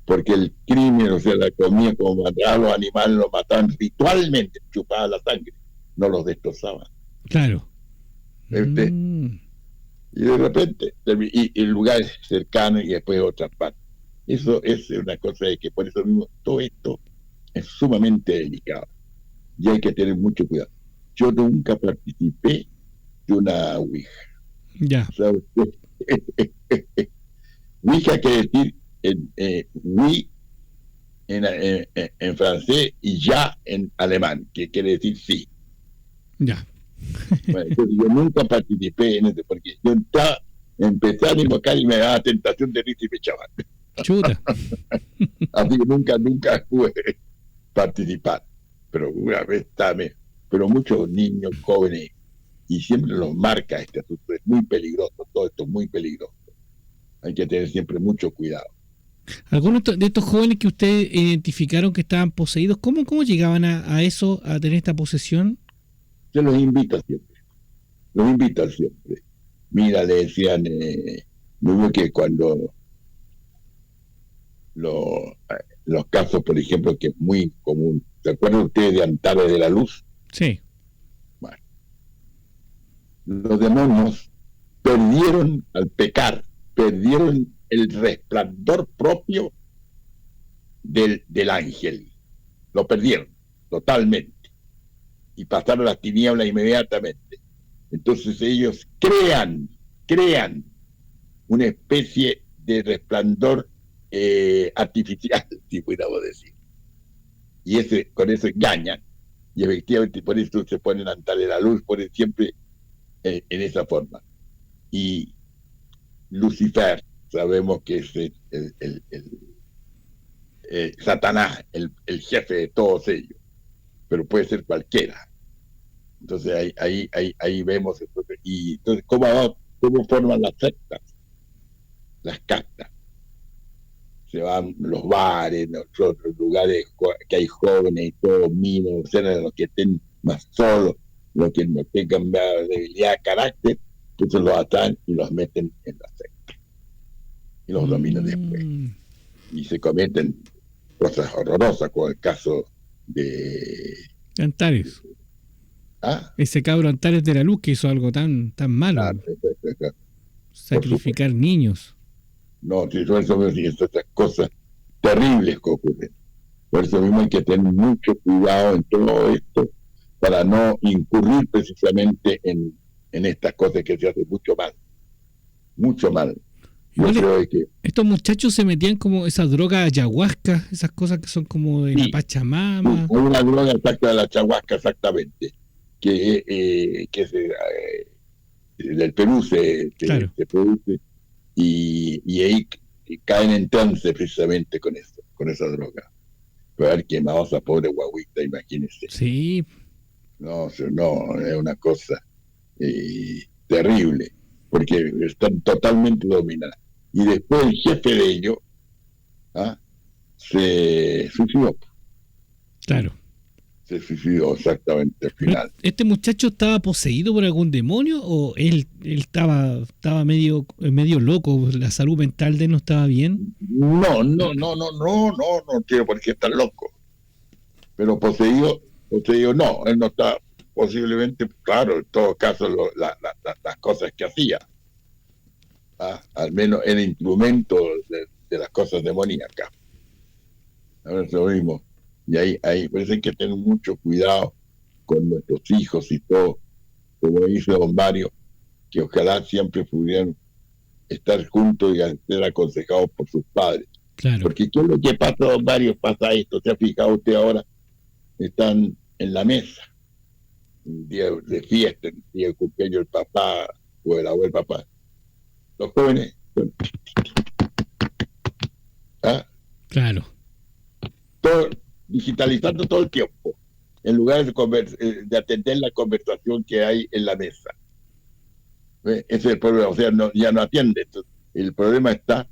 porque el crimen, o sea, la comida, como mataban a los animales, los mataban ritualmente, chupaban la sangre, no los destrozaban. Claro. Y de repente, y el lugar es cercano y después otra parte. Eso es una cosa de que por eso mismo todo esto es sumamente delicado y hay que tener mucho cuidado. Yo nunca participé de una Ouija. Ya. ¿Sabe? Ouija quiere decir oui en francés y ya en alemán, que quiere decir sí. Ya. Bueno, entonces yo nunca participé en eso, porque yo empecé a invocar y me daba tentación de risa y me echaban. Chuta. Así que nunca pude participar. Pero una vez también, pero muchos niños jóvenes, y siempre los marca este asunto, es muy peligroso, todo esto es muy peligroso. Hay que tener siempre mucho cuidado. Algunos de estos jóvenes que ustedes identificaron que estaban poseídos, ¿cómo llegaban a eso, a tener esta posesión? Se los invita siempre. Los invitan siempre. Mira, le decían, luego que cuando los casos, por ejemplo, que es muy común, ¿se acuerdan ustedes de Antares de la Luz? Sí. Bueno, los demonios perdieron al pecar, perdieron el resplandor propio del ángel. Lo perdieron totalmente y pasaron las tinieblas inmediatamente. Entonces ellos crean una especie de resplandor artificial, si pudiéramos decir. Y con eso engañan, y efectivamente por eso se ponen ante la luz, ponen siempre en esa forma. Y Lucifer, sabemos que es Satanás, el jefe de todos ellos, pero puede ser cualquiera. Entonces ahí vemos, y entonces cómo forman las sectas, las castas. Se van los bares, los otros lugares que hay jóvenes y todos minos, los que estén más solos, los que no tengan debilidad de carácter, entonces los atan y los meten en la secta. Y los dominan después. Y se cometen cosas horrorosas, como el caso de Antares. Ese cabro Antares de la Luz que hizo algo tan malo. Sacrificar niños. No, si eso esas cosas terribles que ocurren. Por eso mismo hay que tener mucho cuidado en todo esto para no incurrir precisamente en estas cosas que se hacen mucho mal. Mucho mal. Yo creo que estos muchachos se metían como esas drogas ayahuasca, esas cosas que son como de la Pachamama. Una droga exacta de la ayahuasca, exactamente. Que del Perú se produce. Y ahí caen en trance precisamente con esa droga. Puede haber quemado a esa pobre guaguita, imagínense. Sí. No, es una cosa terrible, porque están totalmente dominadas. Y después el jefe de ellos se suicidó. Claro. Se suicidó exactamente al final. ¿Este muchacho estaba poseído por algún demonio o él estaba medio loco? ¿La salud mental de él no estaba bien? No tiene por qué estar loco. Pero poseído no, él no está, posiblemente, claro, en todo caso las cosas que hacía. Al menos era instrumento de las cosas demoníacas. A ver, es lo mismo. Y ahí por eso hay que tener mucho cuidado con nuestros hijos y todo, como dice don Mario, que ojalá siempre pudieran estar juntos y ser aconsejados por sus padres. Claro. Porque ¿qué es lo que pasa, don Mario? Pasa esto, ¿se ha fijado usted ahora? Están en la mesa, un día de fiesta, un día de cumpleaños del papá o el abuelo del papá. Los jóvenes... Claro. Todo, digitalizando todo el tiempo, en lugar de atender la conversación que hay en la mesa. Ese es el problema, o sea, ya no atiende. Entonces, el problema está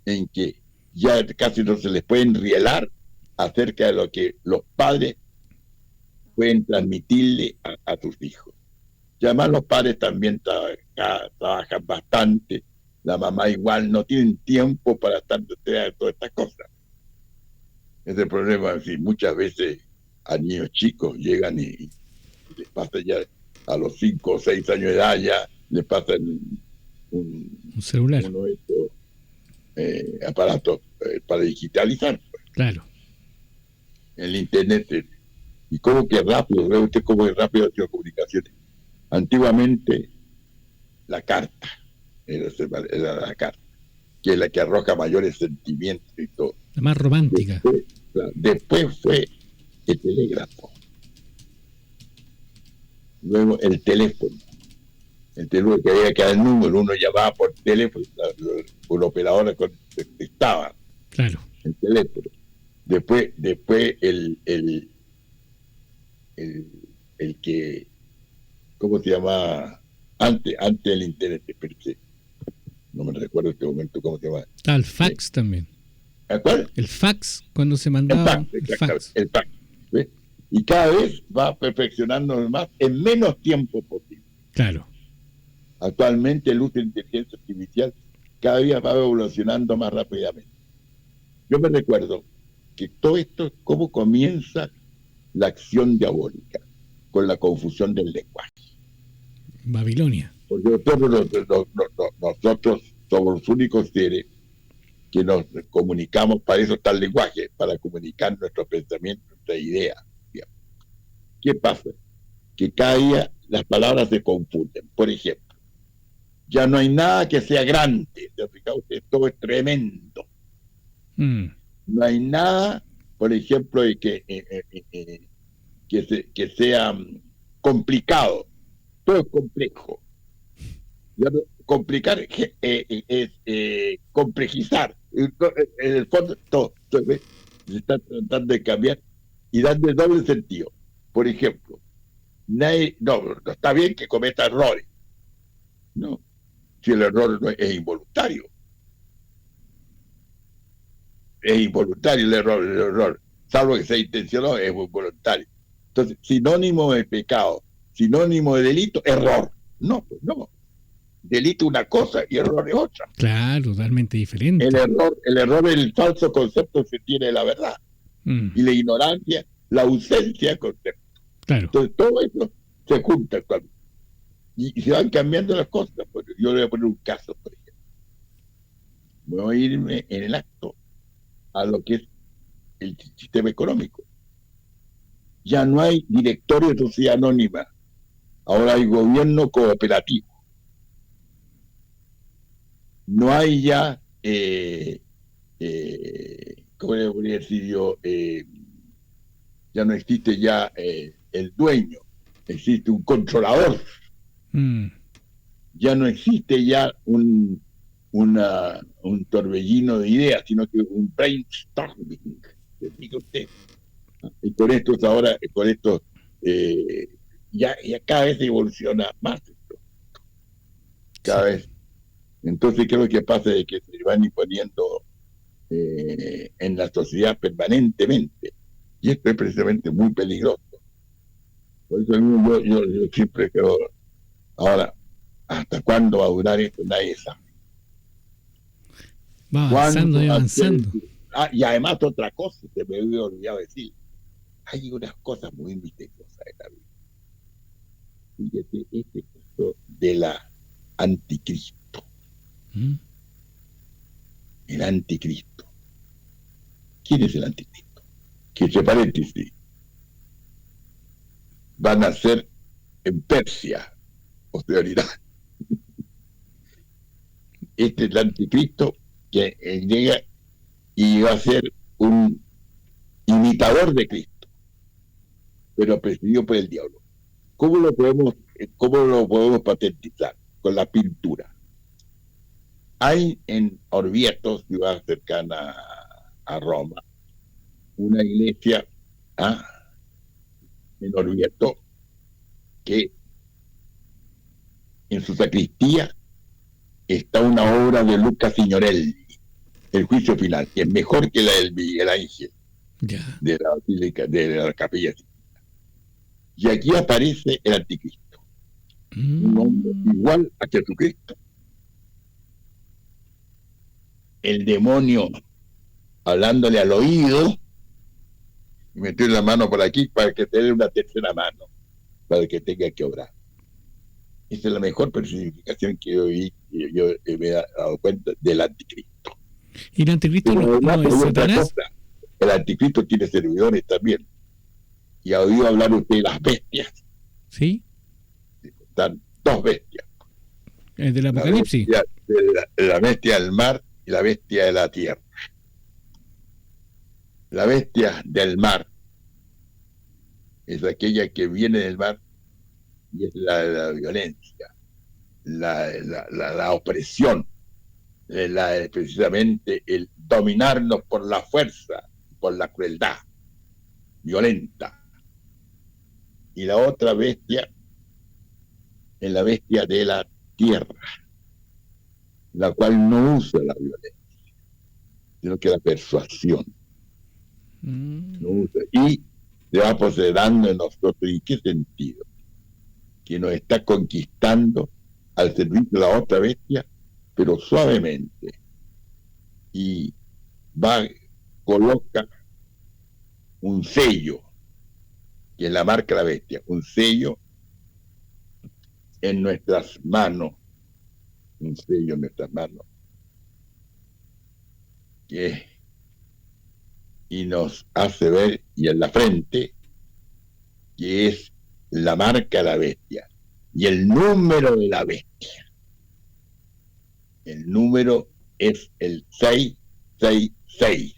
en que ya casi no se les puede enrielar acerca de lo que los padres pueden transmitirle a sus hijos. Y además los padres también trabajan bastante, la mamá igual, no tienen tiempo para estar detrás de todas estas cosas. Es el problema, sí, muchas veces a niños chicos llegan y les pasa ya a los 5 o 6 años de edad, ya les pasan un celular, uno de estos aparatos para digitalizar. Claro. El internet. Y cómo que rápido, ve usted cómo es rápido las comunicaciones. Antiguamente la carta era la carta, que es la que arroja mayores sentimientos y todo. La más romántica. Después fue el telégrafo. Luego el teléfono. El teléfono que había cada número, uno llamaba por teléfono, por la operadora contestaba. Claro. El teléfono. Después el que, ¿cómo se llama? Antes del internet, no me recuerdo en este momento cómo se llama. El fax también. ¿A cuál? El fax, cuando se El mandaba fax, el exactamente, fax. el fax. ¿Ves? Y cada vez va perfeccionando más en menos tiempo posible. Claro. Actualmente el uso de inteligencia artificial cada día va evolucionando más rápidamente. Yo me recuerdo que todo esto, cómo comienza la acción diabólica, con la confusión del lenguaje. Babilonia. Porque nosotros somos los únicos seres que nos comunicamos, para eso está el lenguaje, para comunicar nuestros pensamientos, nuestras ideas. ¿Qué pasa? Que cada día las palabras se confunden. Por ejemplo, ya no hay nada que sea grande. ¿Se ha fijado usted? Todo es tremendo. No hay nada, por ejemplo, que sea complicado. Todo es complejo. Complicar es complejizar. En el fondo, todo se está tratando de cambiar y darle doble sentido. Por ejemplo, no está bien que cometa errores. No, si el error no es involuntario. Es involuntario el error. Salvo que sea intencionado, es involuntario. Entonces, sinónimo de pecado, sinónimo de delito, error. No, pues no. Delito una cosa y error es otra. Claro, totalmente diferente. El error es el falso concepto que tiene de la verdad. Y la ignorancia, la ausencia de concepto. Claro. Entonces, todo eso se junta y se van cambiando las cosas. Yo le voy a poner un caso, por ejemplo. Voy a irme en el acto a lo que es el sistema económico. Ya no hay directorio de sociedad anónima. Ahora hay gobierno cooperativo. No hay ya, ¿cómo le podría decir yo? Ya no existe ya el dueño, existe un controlador. Ya no existe ya un torbellino de ideas, sino que un brainstorming. ¿Se fija usted? Y con estos ahora, ya cada vez evoluciona más esto. Cada vez. Entonces creo que pasa de que se van imponiendo en la sociedad permanentemente. Y esto es precisamente muy peligroso. Por eso yo siempre creo, ahora, ¿hasta cuándo va a durar esto? Nadie sabe. Va avanzando y avanzando. Y además otra cosa, se me había olvidado decir, hay unas cosas muy misteriosas en la vida. Fíjate, este caso de la anticristo. El anticristo. ¿Quién es el anticristo? Que entre paréntesis van a ser en Persia, posterioridad. Este es el anticristo que llega y va a ser un imitador de Cristo, pero presidido por el diablo. ¿Cómo lo podemos patentizar? Con la pintura. Hay en Orvieto, ciudad cercana a Roma, una iglesia en Orvieto que en su sacristía está una obra de Luca Signorelli, El juicio final, que es mejor que la del Miguel Ángel de la Basílica, de la Capilla. Y aquí aparece el anticristo, un hombre igual a Jesucristo. El demonio hablándole al oído, y meter la mano por aquí para que te dé una tercera mano, para que tenga que obrar. Esa es la mejor personificación que yo me he dado cuenta del anticristo. ¿Y el anticristo no es Satanás? El anticristo tiene servidores también. ¿Y ha oído hablar usted de las bestias? Sí. Están dos bestias. ¿El del Apocalipsis? La bestia del mar y la bestia de la tierra. La bestia del mar es aquella que viene del mar y es la violencia, la opresión, precisamente el dominarnos por la fuerza, por la crueldad violenta. Y la otra bestia es la bestia de la tierra, la cual no usa la violencia. sino que la persuasión. Mm. ¿No? Y se va apoderando en nosotros. ¿Y qué sentido? Que nos está conquistando al servicio de la otra bestia, pero suavemente. Y coloca un sello, que es la marca de la bestia, un sello en nuestras manos, un sello en nuestras manos, y nos hace ver, y en la frente, que es la marca de la bestia, y el número de la bestia. El número es el 666.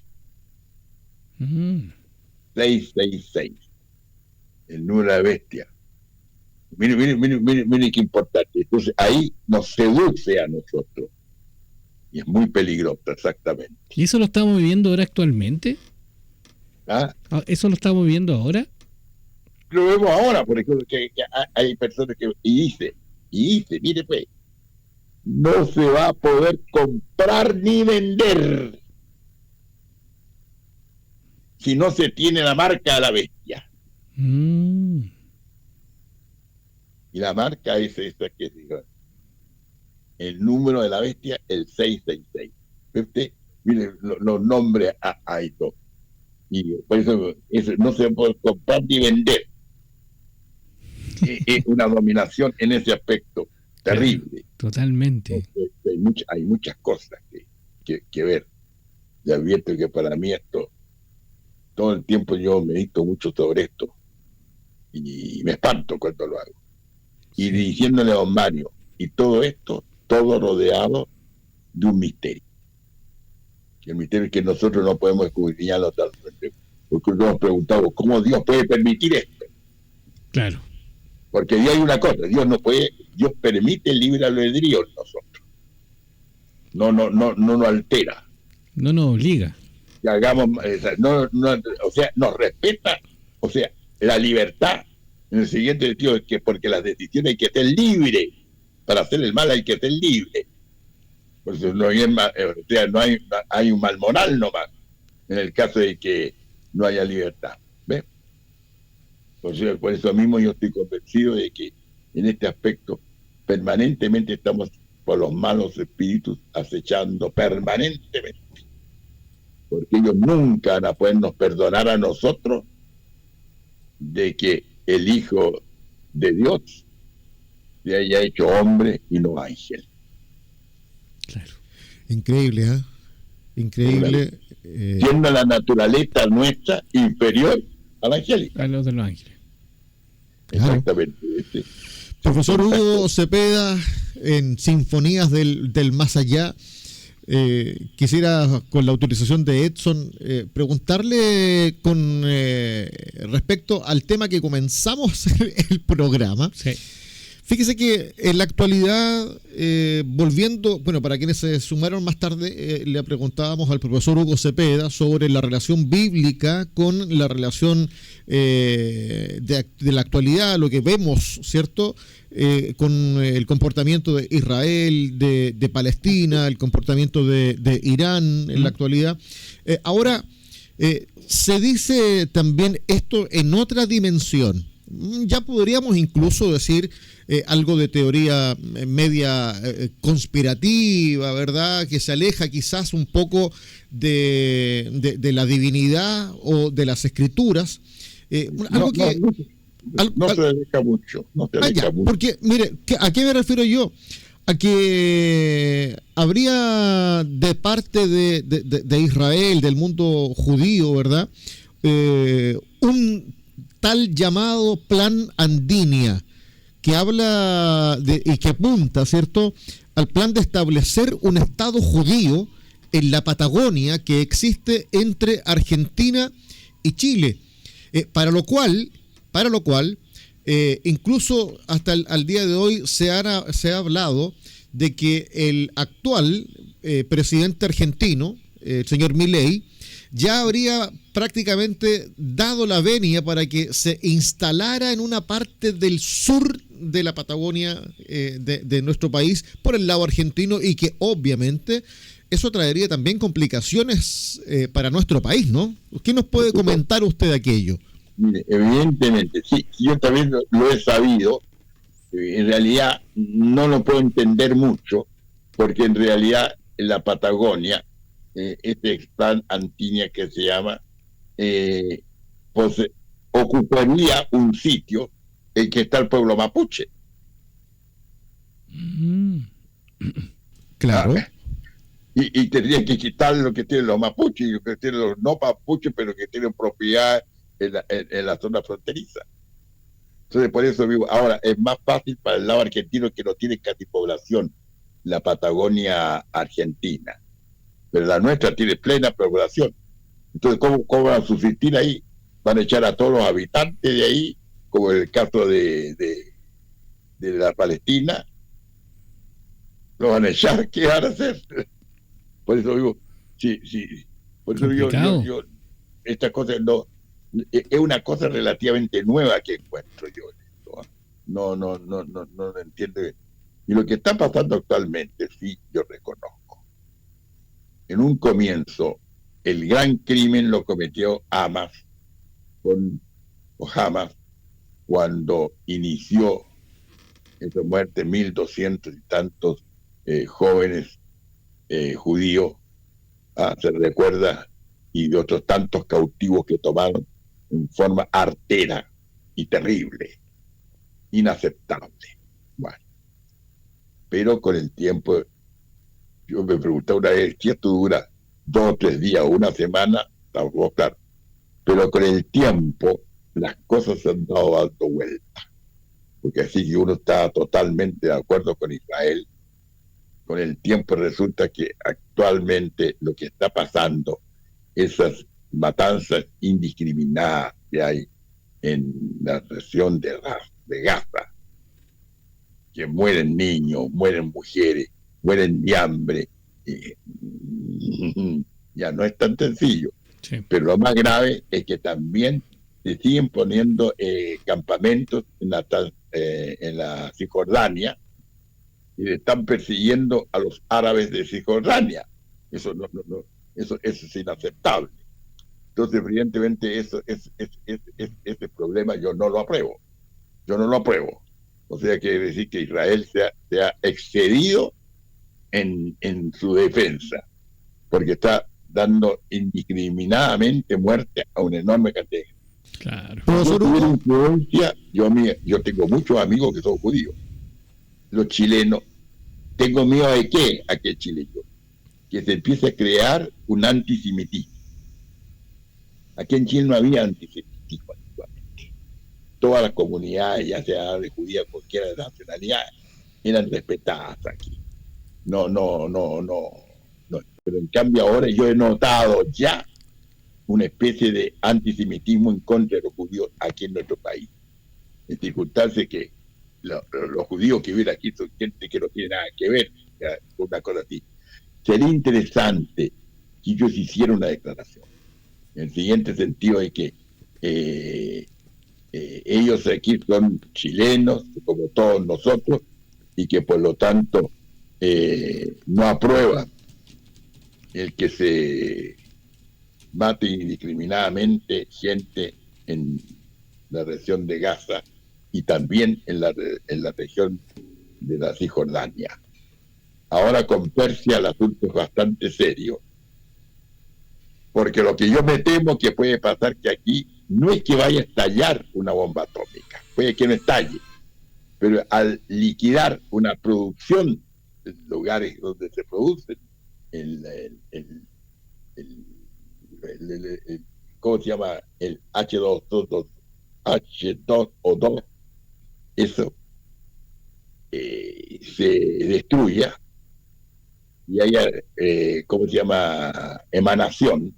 666. El número de la bestia. Mire qué importante. Entonces ahí nos seduce a nosotros. Y es muy peligroso, exactamente. ¿Y eso lo estamos viviendo ahora actualmente? ¿Ah? ¿Eso lo estamos viviendo ahora? Lo vemos ahora, por ejemplo, que hay personas que... Y dice, mire pues, no se va a poder comprar ni vender si no se tiene la marca de la bestia. Y la marca es esa que digo, el número de la bestia, el 666. Usted, mire, los nombres hay todo. Y por eso no se puede comprar ni vender. Es una dominación en ese aspecto terrible. Totalmente. Hay muchas cosas que ver. Le advierto que para mí esto, todo el tiempo yo medito mucho sobre esto y me espanto cuando lo hago. Y diciéndole a don Mario, y todo esto, todo rodeado de un misterio. El misterio es que nosotros no podemos escudriñarlo totalmente, porque nos hemos preguntado cómo Dios puede permitir esto. Claro. Porque Dios hay una cosa, Dios permite el libre albedrío en nosotros. No nos altera. No nos obliga. Que hagamos, o sea, nos respeta, o sea, la libertad, en el siguiente sentido, es que porque las decisiones hay que ser libres. Para hacer el mal hay que ser libre. Por eso no hay un mal moral nomás, en el caso de que no haya libertad. ¿Ves? Por eso mismo yo estoy convencido de que en este aspecto permanentemente estamos por los malos espíritus acechando permanentemente. Porque ellos nunca van a podernos perdonar a nosotros de que el Hijo de Dios se haya hecho hombre y no ángel. Claro. Increíble, ¿eh? Increíble. Siendo la naturaleza nuestra inferior a la angélica. A los de los ángeles. Exactamente. Profesor Hugo Cepeda, en Sinfonías del Más Allá, quisiera, con la autorización de Edson, preguntarle con respecto al tema que comenzamos el programa. Sí. Fíjese que en la actualidad, volviendo, bueno, para quienes se sumaron más tarde, le preguntábamos al profesor Hugo Cepeda sobre la relación bíblica con la relación de la actualidad, lo que vemos, ¿cierto?, con el comportamiento de Israel, de Palestina, el comportamiento de Irán en la actualidad. Ahora, se dice también esto en otra dimensión. Ya podríamos incluso decir algo de teoría media conspirativa, ¿verdad? Que se aleja quizás un poco de la divinidad o de las escrituras. Algo que... No se aleja mucho. No se aleja mucho. Porque, mire, ¿a qué me refiero yo? A que habría de parte de Israel, del mundo judío, ¿verdad? Un tal llamado Plan Andinia, que habla y que apunta, ¿cierto?, al plan de establecer un Estado judío en la Patagonia que existe entre Argentina y Chile, para lo cual incluso hasta al día de hoy se ha hablado de que el actual presidente argentino, el señor Milei, ya habría prácticamente dado la venia para que se instalara en una parte del sur de la Patagonia de nuestro país por el lado argentino, y que obviamente eso traería también complicaciones para nuestro país, ¿no? ¿Qué nos puede comentar usted de aquello? Mire, evidentemente, sí, yo también lo he sabido. En realidad no lo puedo entender mucho, porque en realidad en la Patagonia, este plan Antinia que se llama, pues ocuparía un sitio en que está el pueblo mapuche. Claro. Y tendría que quitar lo que tienen los mapuches y lo que tienen los no mapuches, pero que tienen propiedad en la zona fronteriza. Entonces, por eso digo, ahora es más fácil para el lado argentino, que no tiene casi población, la Patagonia argentina, pero la nuestra tiene plena población. Entonces, ¿cómo van a subsistir ahí? Van a echar a todos los habitantes de ahí, como en el caso de la Palestina. Lo van a echar. ¿Qué van a hacer? Por eso digo, sí. Por eso yo esta cosa no es una cosa relativamente nueva que encuentro yo. No lo entiendo bien. Y lo que está pasando actualmente, sí, yo reconozco. En un comienzo, el gran crimen lo cometió Hamas cuando inició esa muerte, 1.200 y tantos jóvenes judíos, se recuerda, y de otros tantos cautivos que tomaron en forma artera y terrible, inaceptable. Bueno, pero con el tiempo, yo me preguntaba una vez, si esto dura 2 o 3 días o una semana, tampoco, claro, pero con el tiempo las cosas se han dado vuelta, porque así que uno está totalmente de acuerdo con Israel. Con el tiempo resulta que actualmente lo que está pasando, esas matanzas indiscriminadas que hay en la región de Gaza, que mueren niños, mueren mujeres, mueren de hambre, ya no es tan sencillo. Sí. Pero lo más grave es que también se siguen poniendo campamentos en la Cisjordania, y le están persiguiendo a los árabes de Cisjordania. Eso es inaceptable. Entonces, evidentemente, ese problema yo no lo apruebo. O sea, quiere decir que Israel se ha excedido en su defensa, porque está dando indiscriminadamente muerte a una enorme cantidad. Claro. Yo tengo muchos amigos que son judíos. Los chilenos, tengo miedo de qué, a qué chileno, que se empiece a crear un antisemitismo. Aquí en Chile no había antisemitismo antiguamente. Todas las comunidades, ya sea de judía, cualquiera de nacionalidad, eran respetadas aquí. No. Pero en cambio ahora yo he notado ya una especie de antisemitismo en contra de los judíos aquí en nuestro país. En circunstancias que los judíos que viven aquí son gente que no tiene nada que ver con una cosa así. Sería interesante que ellos hicieran una declaración, en el siguiente sentido de que ellos aquí son chilenos, como todos nosotros, y que por lo tanto no aprueban el que se mate indiscriminadamente gente en la región de Gaza y también en la región de la Cisjordania. Ahora con Persia el asunto es bastante serio, porque lo que yo me temo que puede pasar que aquí no es que vaya a estallar una bomba atómica, puede que no estalle, pero al liquidar una producción de lugares donde se producen ¿cómo se llama? El H2O2, eso se destruya y haya, ¿cómo se llama? Emanación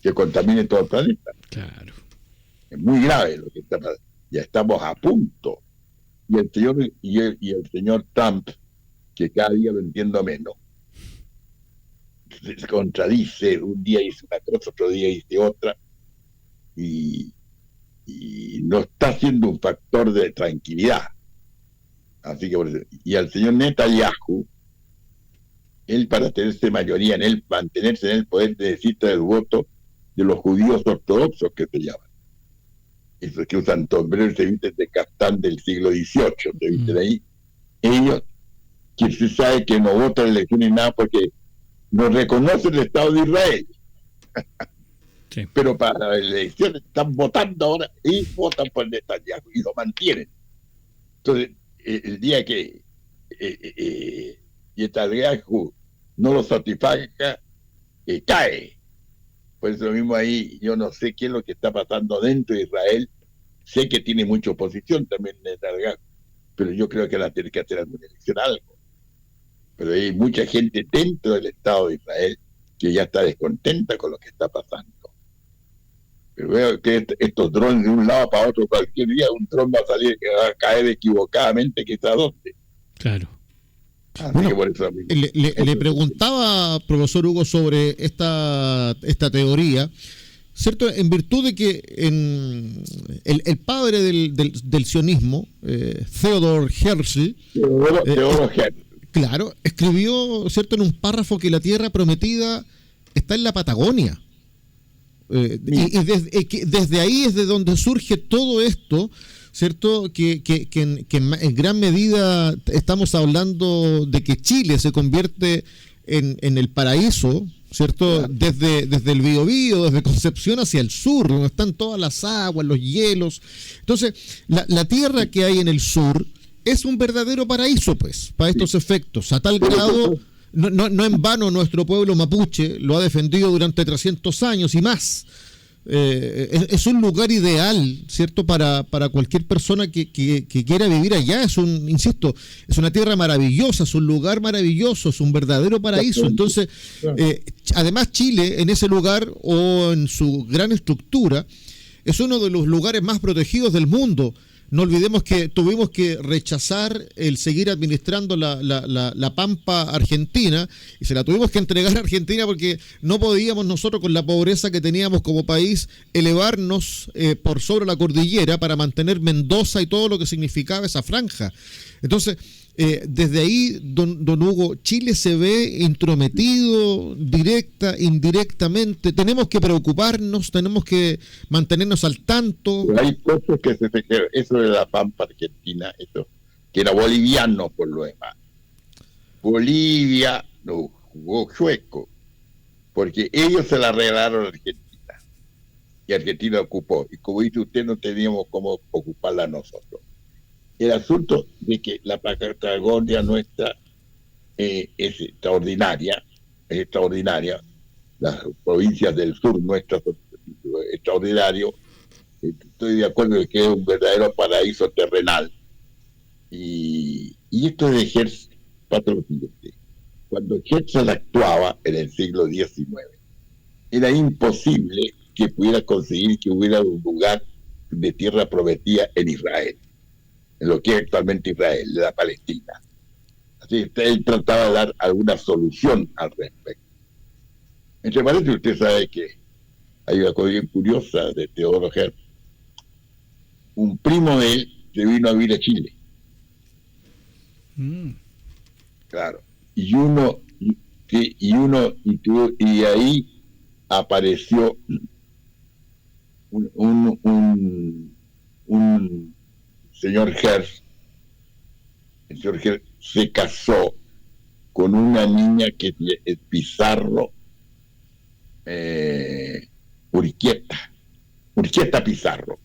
que contamine todo el planeta. Claro. Es muy grave lo que está pasando. Ya estamos a punto. Y el señor Trump, que cada día lo entiendo menos, se contradice, un día dice una cosa, otro día dice otra, y no está siendo un factor de tranquilidad. Así que, y al señor Netanyahu, él para tenerse mayoría en él, mantenerse en el poder, necesita el voto de los judíos ortodoxos que se llaman. Esos que usan sombreros y se visten de caftán del siglo XVIII, se visten ahí. Ellos, que se sabe que no votan elecciones ni nada porque no reconocen el Estado de Israel. Sí. Pero para las elecciones están votando ahora y votan por Netanyahu y lo mantienen. Entonces, el día que Netanyahu no lo satisfaga, cae. Por eso mismo ahí yo no sé qué es lo que está pasando dentro de Israel. Sé que tiene mucha oposición también Netanyahu, pero yo creo que va a tener que hacer alguna elección, algo. Pero hay mucha gente dentro del Estado de Israel que ya está descontenta con lo que está pasando. Pero veo que estos drones de un lado para otro, cualquier día un dron va a salir que va a caer equivocadamente, que está donde. Claro. Bueno, por eso le preguntaba, profesor Hugo, sobre esta teoría, ¿cierto? En virtud de que el padre del sionismo, Theodor Herzl, claro, escribió, ¿cierto?, en un párrafo que la tierra prometida está en la Patagonia. Y desde ahí es de donde surge todo esto, ¿cierto? Que en gran medida estamos hablando de que Chile se convierte en el paraíso, ¿cierto? Desde el Biobío, desde Concepción hacia el sur, donde están todas las aguas, los hielos. Entonces, la tierra que hay en el sur es un verdadero paraíso, pues, para estos efectos, a tal grado. No en vano nuestro pueblo mapuche lo ha defendido durante 300 años y más. Es un lugar ideal, ¿cierto?, para cualquier persona que quiera vivir allá. Insisto, es una tierra maravillosa, es un lugar maravilloso, es un verdadero paraíso. Entonces, además Chile, en ese lugar o en su gran estructura, es uno de los lugares más protegidos del mundo. No olvidemos que tuvimos que rechazar el seguir administrando la pampa argentina y se la tuvimos que entregar a Argentina porque no podíamos nosotros, con la pobreza que teníamos como país, elevarnos por sobre la cordillera para mantener Mendoza y todo lo que significaba esa franja. Entonces, desde ahí, don Hugo, Chile se ve intrometido indirectamente. Tenemos que preocuparnos, tenemos que mantenernos al tanto. Pero hay cosas que se fijaron, eso de la pampa argentina, eso, que era boliviano por lo demás. Bolivia no jugó chueco, porque ellos se la regalaron a Argentina, y Argentina ocupó, y como dice usted, no teníamos cómo ocuparla nosotros. El asunto de que la Patagonia nuestra es extraordinaria, las provincias del sur nuestras son extraordinarios. Estoy de acuerdo en que es un verdadero paraíso terrenal. Y esto de Herzl pasa lo siguiente. Cuando Herzl actuaba en el siglo XIX, era imposible que pudiera conseguir que hubiera un lugar de tierra prometida en Israel, en lo que es actualmente Israel, de la Palestina. Así que él trataba de dar alguna solución al respecto. Entre paréntesis, usted sabe que hay una cosa bien curiosa de Teodoro Herzl. Un primo de él se vino a vivir a Chile. Claro. Y ahí apareció un señor Herzl. El señor Herzl se casó con una niña que es Pizarro, Urquieta Pizarro,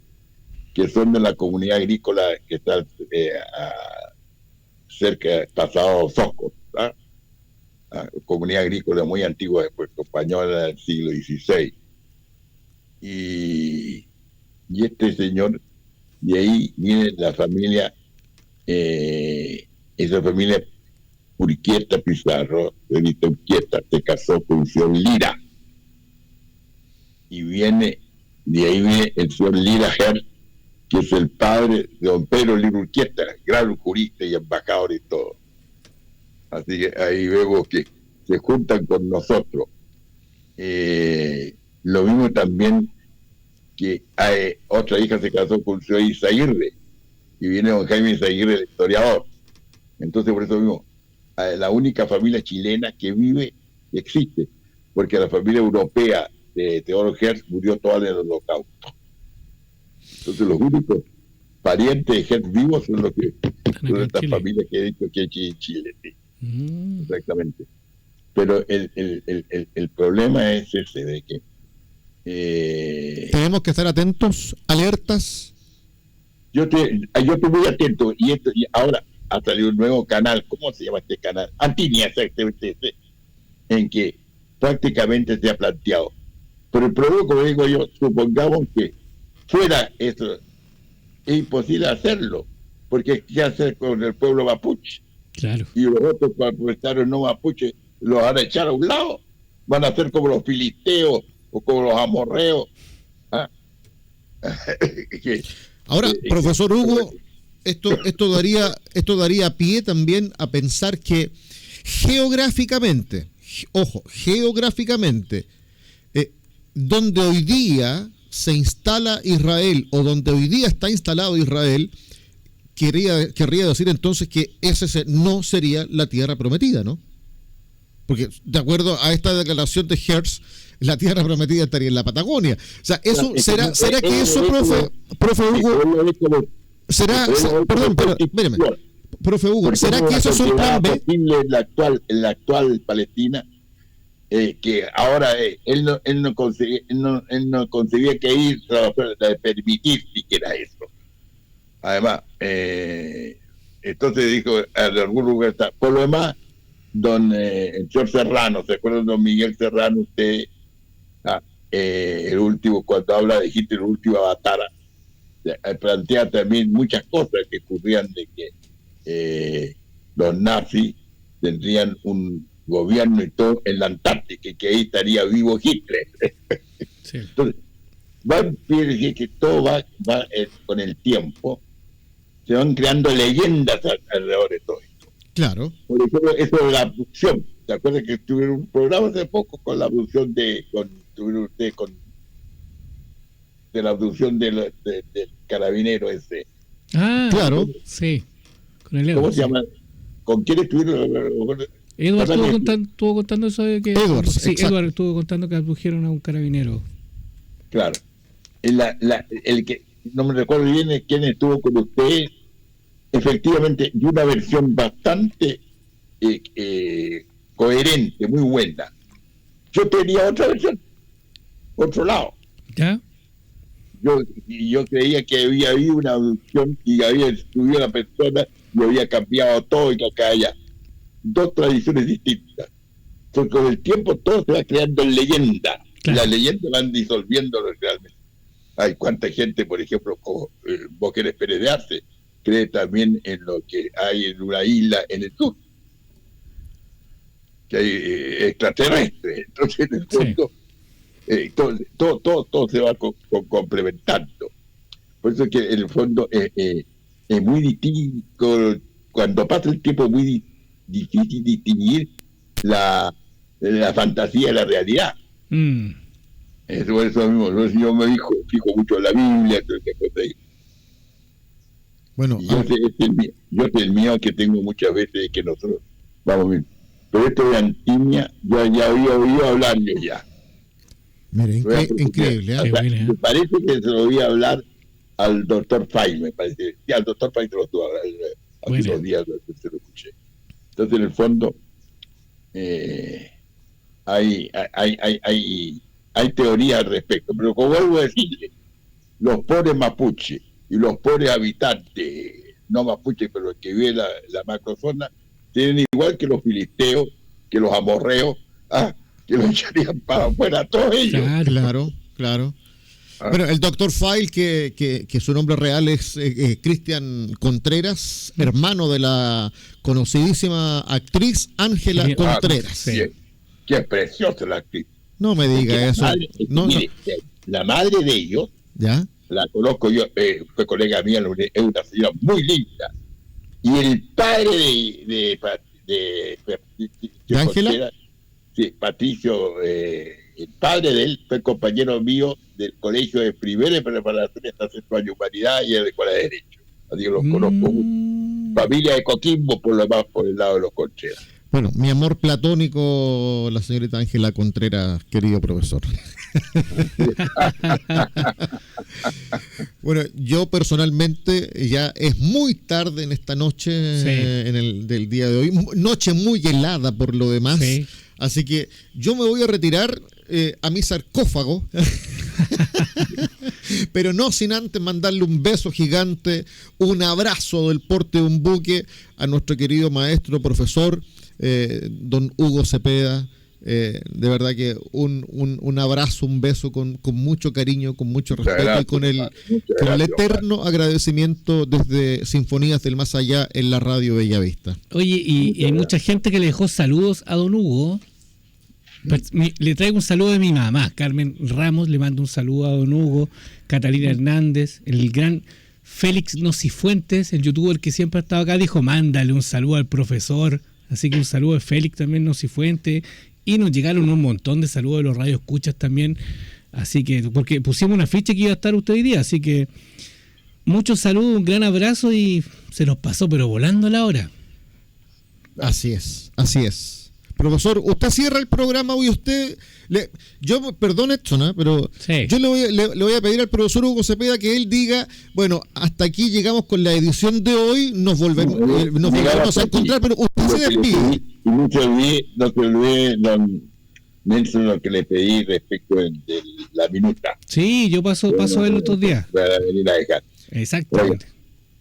que son de la comunidad agrícola que está cerca, pasado Soscos, ¿ah? Comunidad agrícola muy antigua de Puerto Española del siglo XVI. Y este señor, de ahí viene la familia, esa familia Urquieta Pizarro, Benito Urquieta, se casó con el señor Lira. Y de ahí viene el señor Lira Herzl, que es el padre de don Pedro Lira Urquieta, gran jurista y embajador y todo. Así que ahí vemos que se juntan con nosotros. Lo mismo también que otra hija se casó con el señor Izaguirre, y viene don Jaime Izaguirre, el historiador. Entonces, por eso mismo, la única familia chilena que vive y existe, porque la familia europea de Theodor Herzl murió toda en el Holocausto. Entonces los únicos parientes de Herzl vivos son los que son estas familias que he dicho que hay aquí en Chile. Sí. Exactamente. Pero el problema es ese de que tenemos que estar atentos, alertas. Yo estoy muy atento, y ahora ha salido un nuevo canal. ¿Cómo se llama este canal? Antinia, exactamente, en que prácticamente se ha planteado. Pero el problema, como digo yo, supongamos que fuera eso, es imposible hacerlo, porque ¿qué hacer con el pueblo mapuche? Claro. Y los otros pueblos no mapuche los van a echar a un lado, van a ser como los filisteos o como los amorreos. ¿Ah? Ahora, profesor Hugo, esto daría pie también a pensar que geográficamente, donde hoy día se instala Israel, o donde hoy día está instalado Israel, querría decir entonces que ese no sería la tierra prometida, ¿no? Porque de acuerdo a esta declaración de Herzl, la tierra prometida estaría en la Patagonia. O sea, eso será que eso, profe Hugo, espérame, profe Hugo, ¿será que eso es un plan B? En la actual Palestina, que ahora él no concebía que Israel permitir siquiera eso. Además, entonces dijo, en algún lugar está. Por lo demás, don George Serrano, ¿se acuerdan, don Miguel Serrano? Usted, el último, cuando habla de Hitler, el último Avatara, plantea también muchas cosas que ocurrían de que los nazis tendrían un gobierno y todo en la Antártica, y que ahí estaría vivo Hitler. Sí. Entonces, quiere decir que todo va con el tiempo, se van creando leyendas alrededor de todo esto. Claro. Por ejemplo, eso de la abducción. ¿Se acuerdan que tuvieron un programa hace poco con la abducción de la abducción del carabinero ese? Ah, claro, sí. Con el ¿Cómo se llama? ¿Con quién estuvieron? Edward estuvo contando eso de que... Edward estuvo contando que abdujeron a un carabinero. Claro. El que no me recuerdo bien quién estuvo con usted, efectivamente, y una versión bastante coherente, muy buena. Yo tenía otra versión, otro lado. ¿Ya? Yo creía que había habido una abducción y había estudiado la persona y había cambiado todo y que acá allá. Dos tradiciones distintas. Entonces, con el tiempo todo se va creando en leyenda. Claro. Las leyendas van disolviéndolo realmente. Hay cuánta gente, por ejemplo, como vos que eres Pérez de Arce, cree también en lo que hay en una isla en el sur, que hay extraterrestres. Entonces, en el fondo, todo se va complementando. Por eso que en el fondo es muy distinto, cuando pasa el tiempo es muy difícil distinguir la fantasía de la realidad. Eso mismo, yo me fijo mucho en la Biblia, bueno, yo sé el miedo que tengo muchas veces que nosotros vamos bien. Pero esto de Antinia, yo ya había oído hablar yo ya. Mire, increíble. Me parece que se lo voy a hablar al doctor Fay, me parece. Sí, al doctor Fay se lo estuvo hace unos días, se lo escuché. Entonces, en el fondo, hay teorías al respecto, pero como vuelvo a decirle, los pobres mapuche y los pobres habitantes, no mapuche, pero los que viven la macrozona, tienen igual que los filisteos, que los amorreos, que los echarían para afuera todos ellos. Claro. Bueno, el doctor File, que su nombre real es Cristian Contreras, hermano de la conocidísima actriz Ángela Contreras. Sí. Qué preciosa la actriz. No me diga eso. La madre de ellos, ¿ya? La conozco yo, fue colega mía, es una señora muy linda. Y el padre de Ángela, sí, Patricio, el padre de él fue compañero mío del colegio de primera y preparatoria hasta sexto año humanidad y de escuela de derecho. Así que los conozco mucho. familia de Coquimbo, por lo más por el lado de los Contreras. Bueno, mi amor platónico, la señorita Ángela Contreras, querido profesor. Bueno, yo personalmente ya es muy tarde en esta noche, del día de hoy, noche muy helada por lo demás, así que yo me voy a retirar a mi sarcófago, pero no sin antes mandarle un beso gigante, un abrazo del porte de un buque a nuestro querido maestro, profesor, don Hugo Cepeda. De verdad que un abrazo, un beso con mucho cariño, con mucho respeto y con el eterno agradecimiento desde Sinfonías del Más Allá en la radio Bellavista. Oye, y hay mucha gente que le dejó saludos a don Hugo. Le traigo un saludo de mi mamá, Carmen Ramos, le mando un saludo a don Hugo, Catalina Hernández, el gran Félix Nocifuentes, el youtuber que siempre ha estado acá, dijo, mándale un saludo al profesor. Así que un saludo de Félix también, Nocifuentes. Y nos llegaron un montón de saludos de los radioescuchas también. Así que, porque pusimos una ficha que iba a estar usted hoy día. Así que, muchos saludos, un gran abrazo y se nos pasó, pero volando la hora. Así es, así es. Profesor, usted cierra el programa hoy, perdón esto, ¿no? Pero sí. Yo le voy a pedir al profesor Hugo Cepeda que él diga, bueno, hasta aquí llegamos con la edición de hoy, nos volvemos a encontrar, pero usted se despide. Y no se olvide, don Nelson, lo que le pedí respecto de la minuta. Sí, yo paso a ver otros días. Para venir a dejar. Exactamente.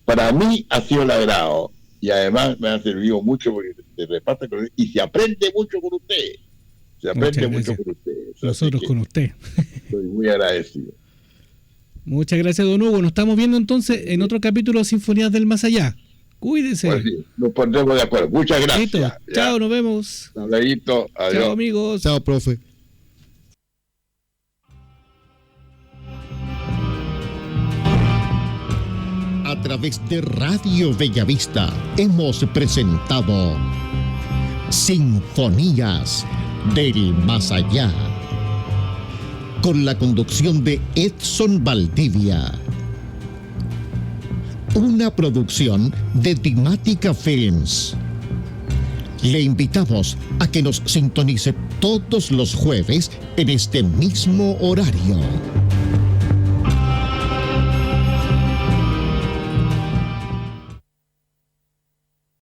Para mí ha sido un agrado. Y además me ha servido mucho porque se reparte con y se aprende mucho con usted. Se aprende mucho con usted. Nosotros con usted. Estoy muy agradecido. Muchas gracias, don Hugo. Nos estamos viendo entonces en otro capítulo de Sinfonías del Más Allá. Cuídense. Pues sí, nos pondremos de acuerdo. Muchas gracias. Listo. Chao, nos vemos. Adiós. Chao, amigos. Chao, profe. A través de Radio Bellavista hemos presentado Sinfonías del Más Allá, con la conducción de Edson Valdivia. Una producción de Temática Films. Le invitamos a que nos sintonice todos los jueves en este mismo horario.